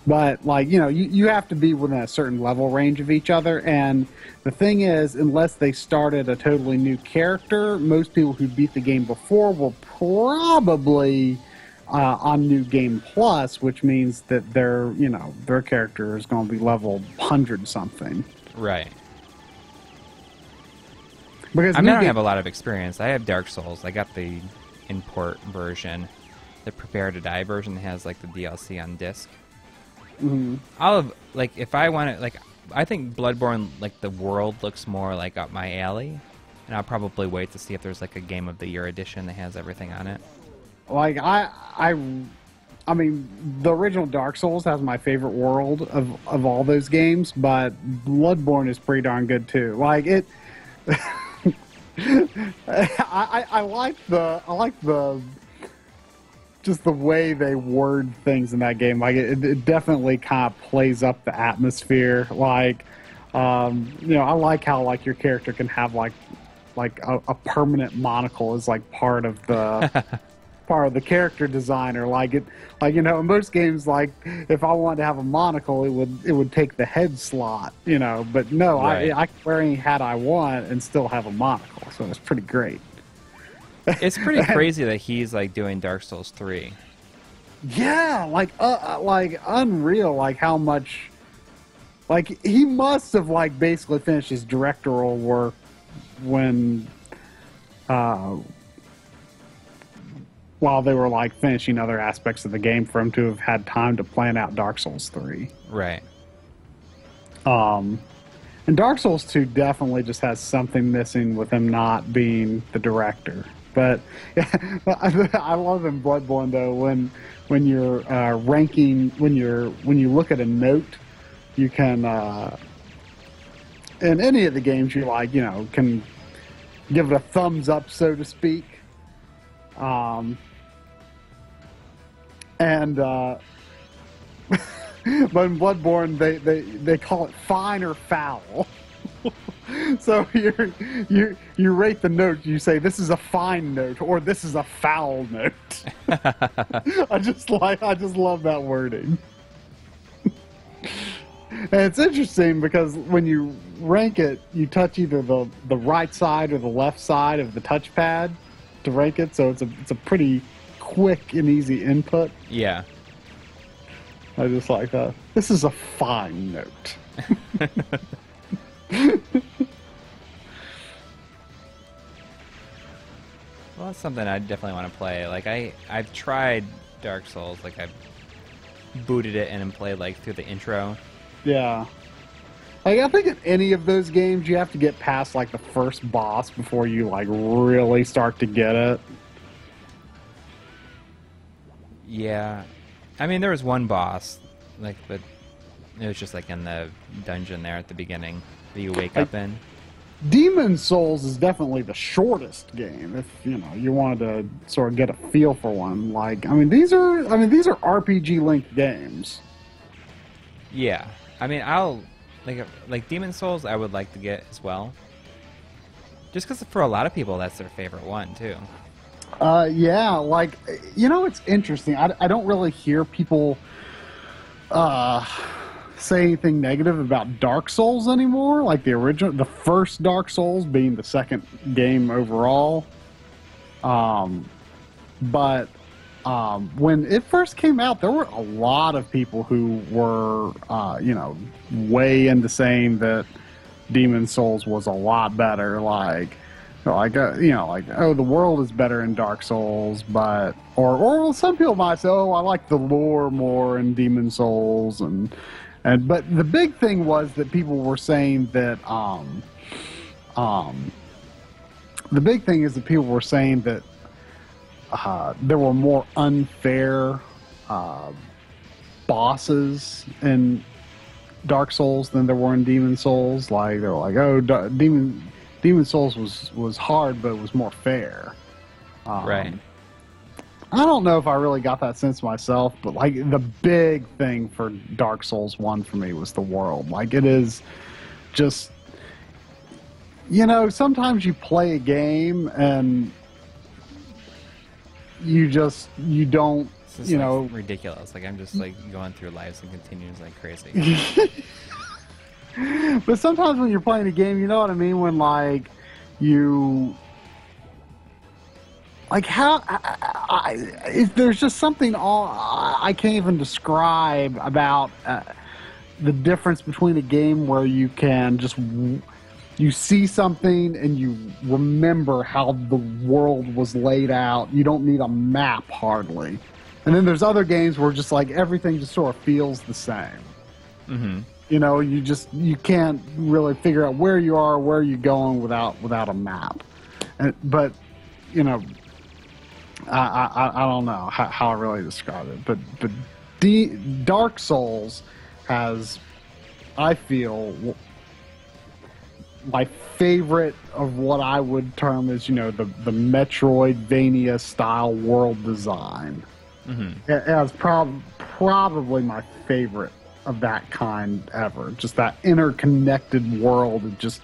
but like you have to be within a certain level range of each other. And the thing is, unless they started a totally new character, most people who beat the game before were probably on New Game Plus, which means that their character is going to be level 100 something. Right. Because I don't have a lot of experience. I have Dark Souls. I got the import version, the Prepare to Die version that has like the DLC on disc. Mm-hmm. If I want to, I think Bloodborne, like the world looks more like up my alley, and I'll probably wait to see if there's like a Game of the Year edition that has everything on it. Like I mean, the original Dark Souls has my favorite world of all those games, but Bloodborne is pretty darn good too. Like it. I like the just the way they word things in that game. Like it definitely kind of plays up the atmosphere. Like I like how like your character can have like a permanent monocle is like part of the character designer. In most games, like if I wanted to have a monocle, it would take the head slot, but no, right. I can wear any hat I want and still have a monocle, so it's pretty great. It's pretty crazy that he's like doing Dark Souls 3. Yeah, like unreal, like how much, like he must have like basically finished his directorial work when while they were like finishing other aspects of the game for him to have had time to plan out Dark Souls 3. Right. And Dark Souls 2 definitely just has something missing with him not being the director. But yeah, I love in Bloodborne though when you're ranking when you look at a note, you can in any of the games you like can give it a thumbs up, so to speak. But in Bloodborne, they call it fine or foul. So you rate the note. You say this is a fine note or this is a foul note. I just love that wording. And it's interesting because when you rank it, you touch either the right side or the left side of the touchpad to rank it. So it's a pretty quick and easy input. Yeah. I just like that. This is a fine note. Well, that's something I definitely want to play. Like I've tried Dark Souls. Like I've booted it and played like through the intro. Yeah. Like I think in any of those games you have to get past like the first boss before you like really start to get it. Yeah. I mean, there was one boss, but it was just like in the dungeon there at the beginning that you wake up in. Demon Souls is definitely the shortest game if you wanted to sort of get a feel for one. Like these are RPG linked games. Yeah. I mean, I'll like Demon Souls I would like to get as well. Just because for a lot of people that's their favorite one too. Yeah, like it's interesting. I don't really hear people say anything negative about Dark Souls anymore. Like the first Dark Souls being the second game overall. But when it first came out, there were a lot of people who were way into saying that Demon Souls was a lot better. Like the world is better in Dark Souls, but or some people might say, oh, I like the lore more in Demon Souls, but the big thing was that people were saying that the big thing is that people were saying that there were more unfair bosses in Dark Souls than there were in Demon Souls. Like, they were like, oh, Demon Souls was hard, but it was more fair. Right. I don't know if I really got that sense myself, but like the big thing for Dark Souls 1 for me was the world. Like, it is just, you know, sometimes you play a game and you don't, This is, you like, know, ridiculous. Like, I'm just like going through lives and continues like crazy. but sometimes when you're playing a game, you know what I mean? When like you, like how, there's just something I can't even describe about the difference between a game where you can just, you see something and you remember how the world was laid out. You don't need a map hardly. And then there's other games where just like everything just sort of feels the same. Mm-hmm. You know, you can't really figure out where you are, where you're going without a map. But, you know, I don't know how I really describe it. But Dark Souls has, I feel, my favorite of what I would term as, you know, the Metroidvania style world design. Mm-hmm. It has probably my favorite of that kind ever. Just that interconnected world. It just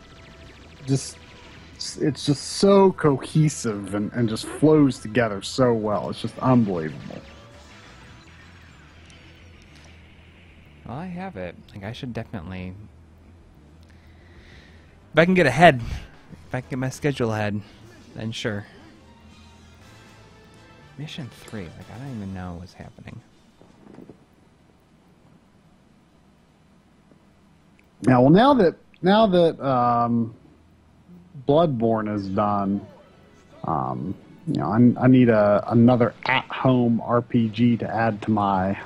it's just so cohesive and just flows together so well. It's just unbelievable. Well, I have it. Like, I should definitely, if I can get ahead, if I can get my schedule ahead, then sure. Mission 3, like, I don't even know what's happening. Now, well, now that Bloodborne is done, you know, I need another at-home RPG to add to my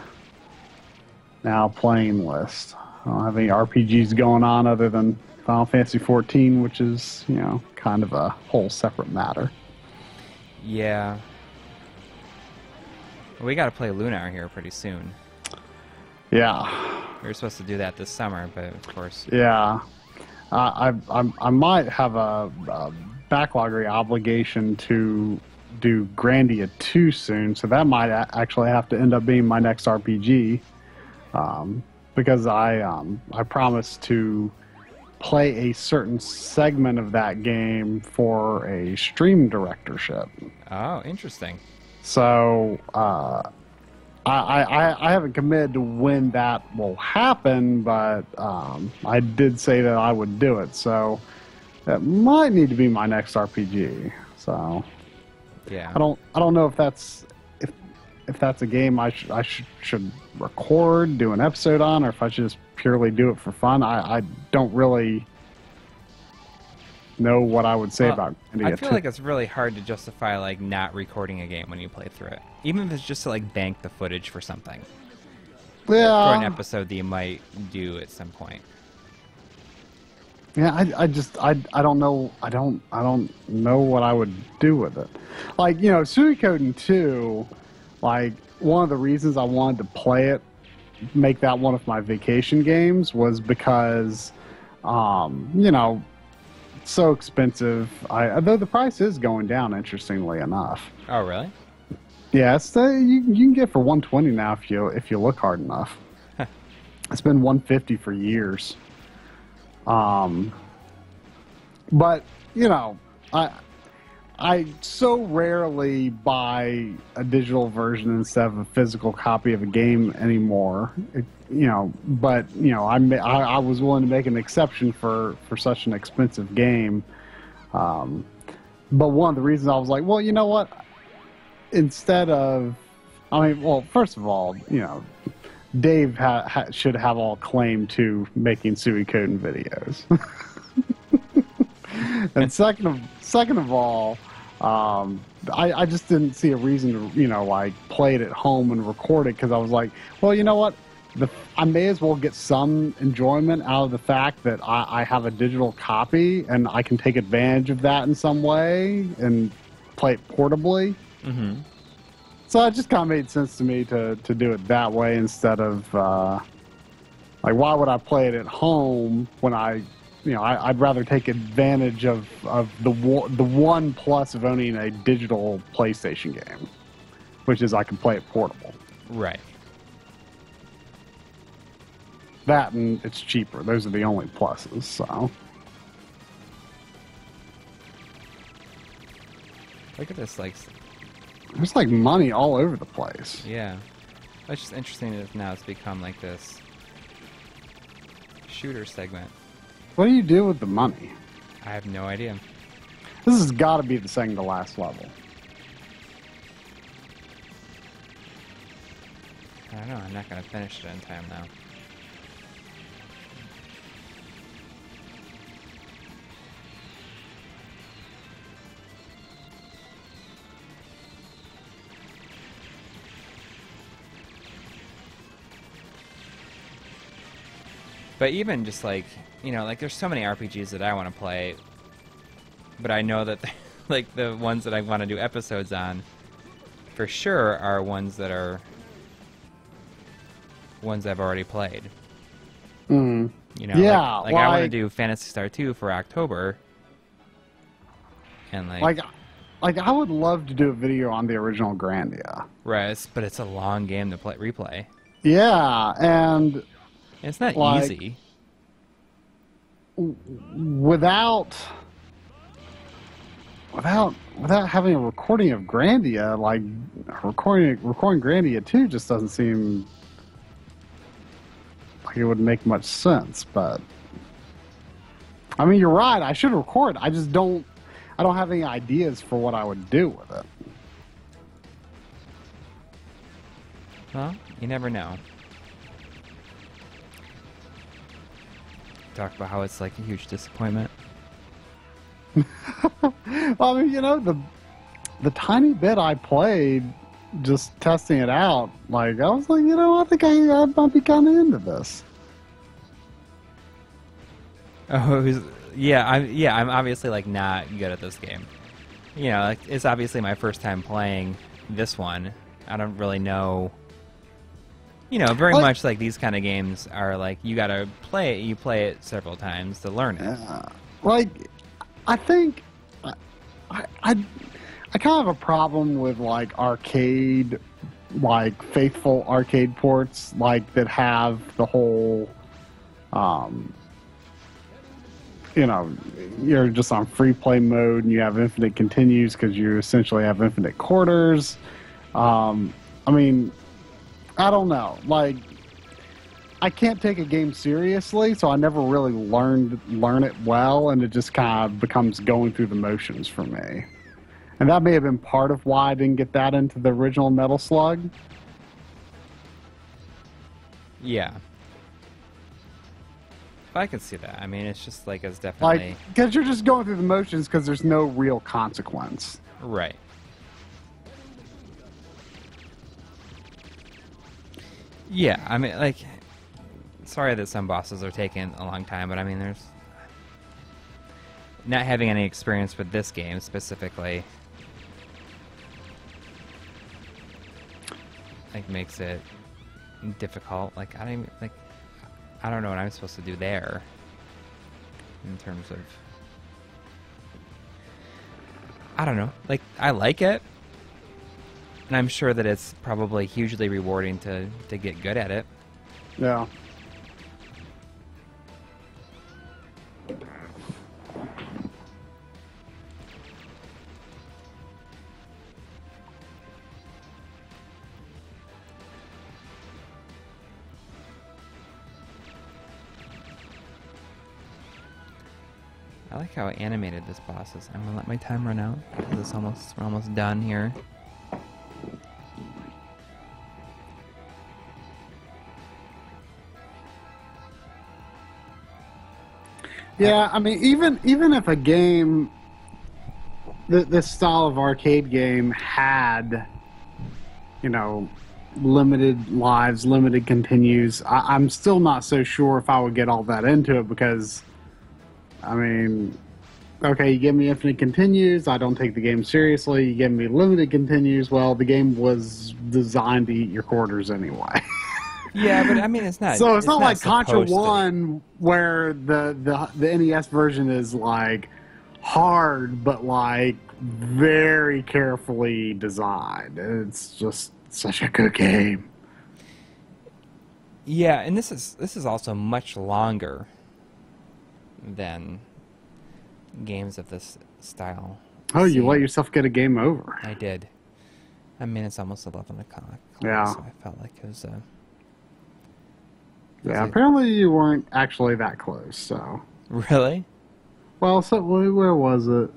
now playing list. I don't have any RPGs going on other than Final Fantasy XIV, which is, you know, kind of a whole separate matter. Yeah. We gotta play Lunar here pretty soon. Yeah. We were supposed to do that this summer, but of course. Yeah. I might have a backloggery obligation to do Grandia 2 soon, so that might actually have to end up being my next RPG, because I promised to play a certain segment of that game for a stream directorship. Oh, interesting. So I haven't committed to when that will happen, but I did say that I would do it. So that might need to be my next RPG. So Yeah. I don't know if that's a game I should record, do an episode on, or if I should just purely do it for fun. I don't really know what I would say about Grandia I feel like it's really hard to justify like not recording a game when you play through it, even if it's just to like bank the footage for something. For an episode that you might do at some point. Yeah, I don't know. I don't know what I would do with it. Like, you know, Suikoden 2, like, one of the reasons I wanted to play it, make that one of my vacation games, was because, you know, it's so expensive. Though the price is going down, interestingly enough. Oh, really? Yeah, it's you can get for $120 now if you look hard enough. It's been $150 for years. But, you know, I so rarely buy a digital version instead of a physical copy of a game anymore. You know, but, you know, I was willing to make an exception for such an expensive game. But one of the reasons I was like, well, you know what? Instead of, I mean, well, first of all, you know, Dave should have all claim to making Suikoden videos. And second of all, I just didn't see a reason to, you know, like, play it at home and record it, because I was like, well, you know what? I may as well get some enjoyment out of the fact that I have a digital copy and I can take advantage of that in some way and play it portably. Mm-hmm. So it just kind of made sense to me to do it that way instead of like, why would I play it at home when I'd rather take advantage of the one plus of owning a digital PlayStation game, which is I can play it portable. Right. That and it's cheaper. Those are the only pluses. So Look at this, like, there's like money all over the place. yeah. It's just interesting that now it's become like this shooter segment. What do you do with the money? I have no idea. This has got to be the second to last level. I don't know. I'm not going to finish it in time, though. But even just like, you know, like there's so many RPGs that I want to play, but I know that like the ones that I want to do episodes on for sure are ones that are ones I've already played. Mm. You know, yeah, like I want to do Phantasy Star 2 for October. And like I would love to do a video on the original Grandia. right, but it's a long game to replay. Yeah, and It's not like, easy. Without having a recording of Grandia, like recording Grandia 2 just doesn't seem like it would make much sense. But I mean, you're right. I should record. I don't have any ideas for what I would do with it. Well, you never know. Talk about how it's like a huge disappointment. Well, I mean, you know, the tiny bit I played, just testing it out, like I was like, you know, I think I might be kind of into this. Oh, I'm obviously like not good at this game. You know, like it's obviously my first time playing this one. I don't really know. You know, very much like these kind of games are like you gotta play it. You play it several times to learn it. Like, I think I kind of have a problem with like arcade, like faithful arcade ports, like that have the whole, you know, you're just on free play mode and you have infinite continues because you essentially have infinite quarters. I mean, I don't know. Like, I can't take a game seriously, so I never really learn it well, and it just kind of becomes going through the motions for me. And that may have been part of why I didn't get that into the original Metal Slug. Yeah. I can see that. I mean, it's just like it's definitely Like, because you're just going through the motions because there's no real consequence. right. Yeah, I mean, like, sorry that some bosses are taking a long time, but I mean, there's not having any experience with this game specifically, like, makes it difficult. Like, I don't know what I'm supposed to do there in terms of, I don't know. Like, I like it. And I'm sure that it's probably hugely rewarding to get good at it. Yeah. I like how animated this boss is. I'm gonna let my time run out because we're almost done here. Yeah, I mean, even if a game, this style of arcade game had, you know, limited lives, limited continues, I'm still not so sure if I would get all that into it because, I mean, okay, you give me infinite continues, I don't take the game seriously. You give me limited continues, well, the game was designed to eat your quarters anyway. Yeah, but I mean, it's not. So it's not like Contra supposed to. 1 where the NES version is like hard, but like very carefully designed. It's just such a good game. Yeah, and this is also much longer than games of this style. Oh, you let yourself get a game over. I did. I mean, it's almost 11 o'clock. Yeah. So I felt like it was yeah, apparently you weren't actually that close, so. Really? Well, so where was it?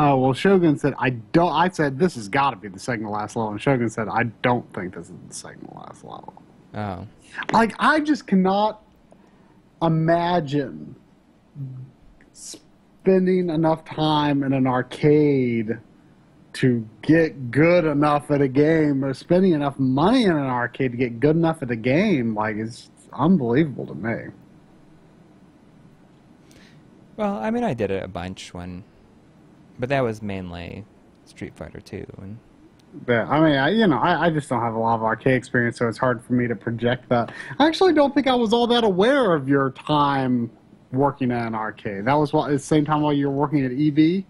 Oh, well, Shogun said, I said, this has got to be the second to last level, and Shogun said, I don't think this is the second to last level. Oh. Like, I just cannot imagine spending enough time in an arcade to get good enough at a game, or spending enough money in an arcade to get good enough at a game. Like, it's unbelievable to me. Well, I mean, I did it a bunch but that was mainly Street Fighter 2. And Yeah, I mean, I just don't have a lot of arcade experience, so it's hard for me to project that. I actually don't think I was all that aware of your time working at an arcade. That was at the same time while you were working at EB?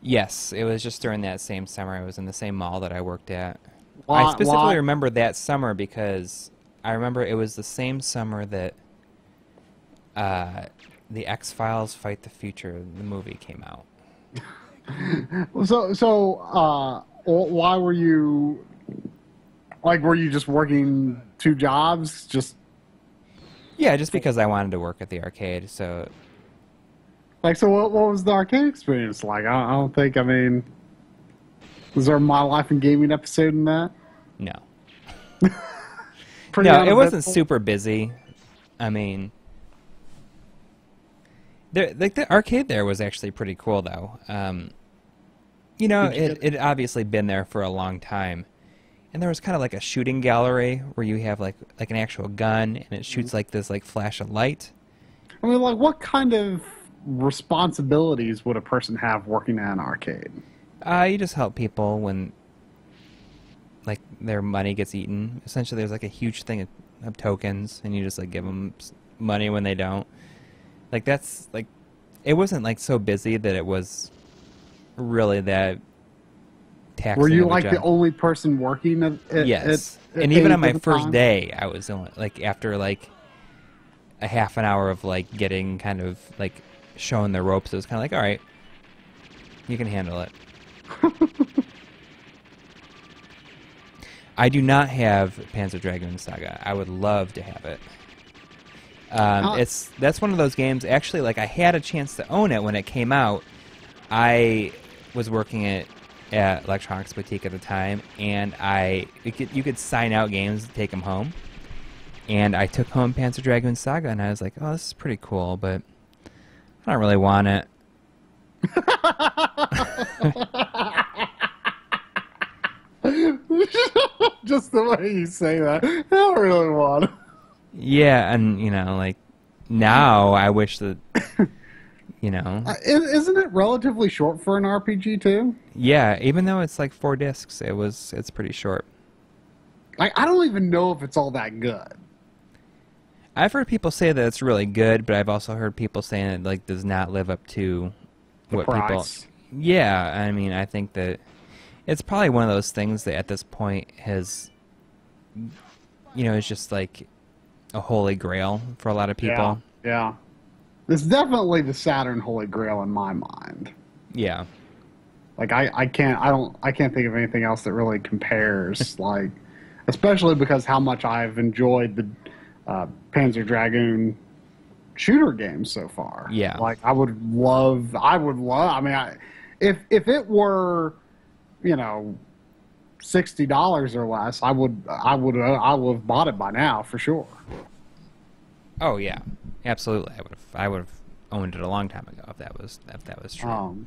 yes, it was just during that same summer. I was in the same mall that I worked at. I specifically remember that summer because I remember it was the same summer that the X-Files Fight the Future, the movie, came out. So, why were you, like, were you just working two jobs? Yeah, just because I wanted to work at the arcade, so... Like, so what was the arcade experience like? I don't think, I mean, was there a My Life in Gaming episode in that? No. Pretty No, it wasn't uneventful? super busy. I mean... the arcade there was actually pretty cool, though. It had obviously been there for a long time. And there was kind of like a shooting gallery where you have like an actual gun, and it shoots like this like flash of light. I mean, like, what kind of responsibilities would a person have working at an arcade? You just help people when like their money gets eaten. Essentially, there's like a huge thing of tokens, and you just like give them money when they don't. Like that's like, it wasn't like so busy that it was really that taxing. Were you of a like job. the only person working at Yes, at and even on my the first time? day, I was only like after like a half an hour of like getting kind of like showing the ropes. It was kind of like, all right, you can handle it. I do not have Panzer Dragoon Saga. I would love to have it. That's one of those games. Actually, like I had a chance to own it when it came out. I was working at Electronics Boutique at the time, and you could sign out games to take them home. And I took home Panzer Dragoon Saga, and I was like, oh, this is pretty cool, but I don't really want it. Just the way you say that, I don't really want it. Yeah, and like now I wish that Isn't it relatively short for an RPG too? Yeah, even though it's like 4 discs, it's pretty short. I don't even know if it's all that good. I've heard people say that it's really good, but I've also heard people saying it like does not live up to what price. people. Yeah, I mean, I think that it's probably one of those things that at this point has, it's just like a holy grail for a lot of people. Yeah. It's definitely the Saturn Holy Grail in my mind. Yeah. Like I can't think of anything else that really compares. Like, especially because how much I've enjoyed the Panzer Dragoon shooter games so far. Yeah. Like I would love. I mean, if it were, $60 or less, I would have bought it by now for sure. Oh yeah, absolutely. I would have owned it a long time ago if that was true.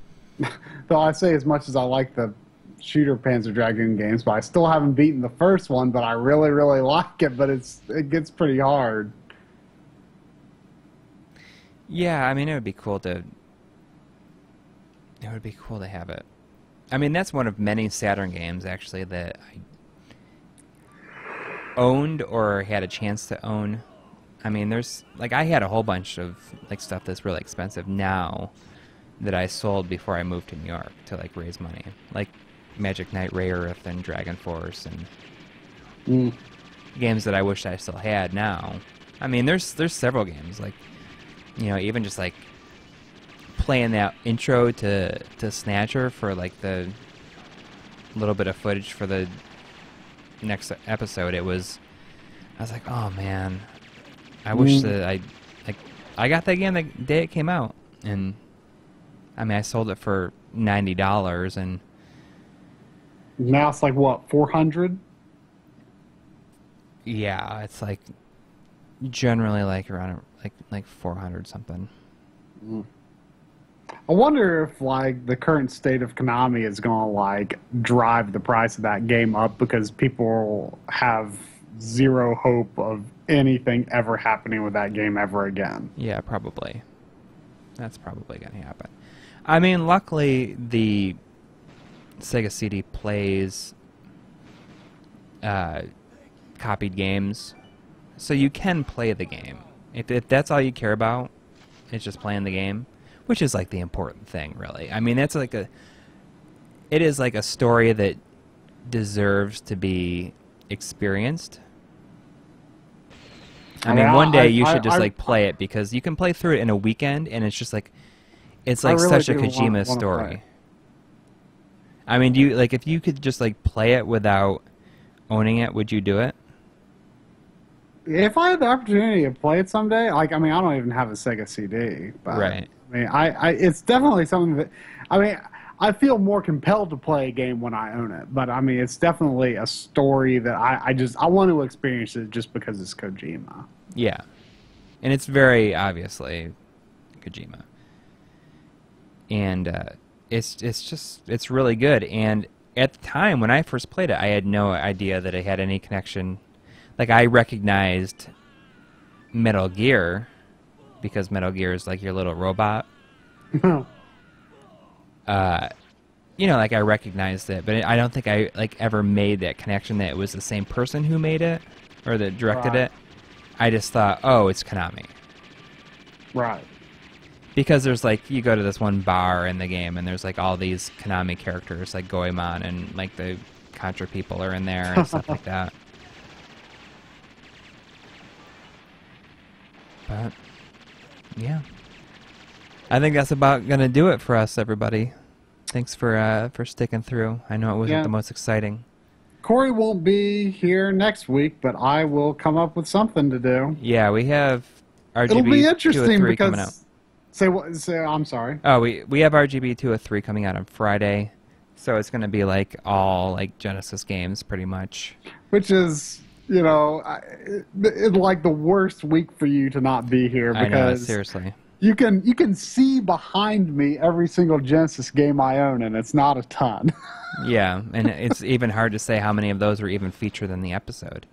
Though I say as much as I like the shooter Panzer Dragoon games, but I still haven't beaten the first one. But I really, really like it. But it gets pretty hard. Yeah, I mean it would be cool to It would be cool to have it. I mean, that's one of many Saturn games, actually, that I owned or had a chance to own. I mean, there's, like, I had a whole bunch of, like, stuff that's really expensive now that I sold before I moved to New York to, like, raise money. Like Magic Knight Rayearth and Dragon Force and games that I wish I still had now. I mean, there's several games, like, you know, even just, like, playing that intro to Snatcher for, like, the little bit of footage for the next episode, I was like, oh, man, I wish that I got that game the day it came out, and I mean, I sold it for $90, and now it's like what, 400? Yeah, it's like generally like around like 400 something. I wonder if like the current state of Konami is going to like drive the price of that game up because people have zero hope of anything ever happening with that game ever again. Yeah, probably. That's probably going to happen. I mean, luckily the Sega CD plays copied games, so you can play the game. If that's all you care about, it's just playing the game, which is like the important thing, really. I mean, it is like a story that deserves to be experienced. I mean, one day you should just like play it, because you can play through it in a weekend, and it's just like really such a Kojima story. I mean, do you like, if you could just like play it without owning it, would you do it? If I had the opportunity to play it someday, like, I mean, I don't even have a Sega CD, but right. I mean, it's definitely something that, I mean, I feel more compelled to play a game when I own it, but I mean, it's definitely a story that I want to experience it just because it's Kojima. Yeah, and it's very obviously Kojima, and it's really good. And at the time when I first played it, I had no idea that it had any connection. Like, I recognized Metal Gear because Metal Gear is like your little robot. You know, like, I recognized it, but I don't think I like ever made that connection that it was the same person who made it or that directed it. I just thought, oh, it's Konami. Right. Because there's like, you go to this one bar in the game and there's like all these Konami characters, like Goemon, and like the Contra people are in there and stuff like that. But yeah, I think that's about gonna do it for us, everybody. Thanks for sticking through. I know it wasn't the most exciting. Coury won't be here next week, but I will come up with something to do. Yeah, we have RGB It'll be interesting 203 because coming out. Say what? Say, I'm sorry. Oh, we have RGB 203 coming out on Friday, so it's gonna be like all like Genesis games pretty much. Which is, you know, it's like the worst week for you to not be here, because I know, seriously. You can see behind me every single Genesis game I own, and it's not a ton. Yeah, and it's even hard to say how many of those were even featured in the episode.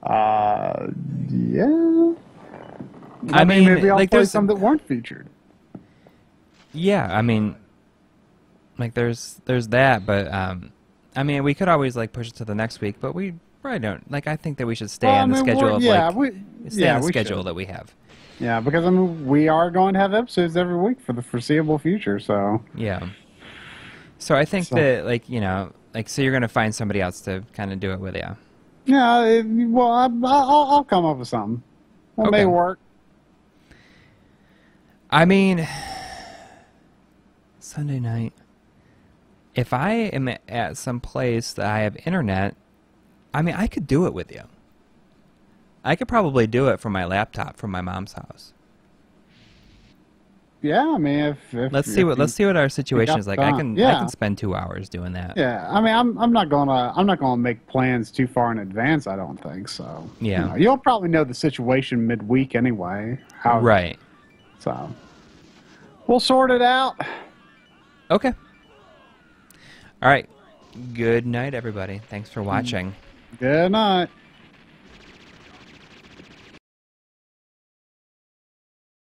Yeah. I mean, maybe I'll like, play there's some that weren't featured. Yeah, I mean, like, there's that, but I mean, we could always like push it to the next week, but we probably don't. Like, I think that we should stay on the schedule of the schedule that we have. Yeah, because I mean, we are going to have episodes every week for the foreseeable future, so. Yeah. So I think that, like, you know, like, so you're going to find somebody else to kind of do it with you. Yeah, well, I'll come up with something. Well, Okay. may work. I mean, Sunday night, if I am at some place that I have internet, I mean, I could do it with you. I could probably do it from my laptop from my mom's house. Yeah, I mean, if let's see what our situation is like. I can spend 2 hours doing that. Yeah, I mean, I'm not gonna make plans too far in advance. I don't think so. Yeah, you know, you'll probably know the situation midweek anyway. Right. So we'll sort it out. Okay. All right. Good night, everybody. Thanks for watching. Good night.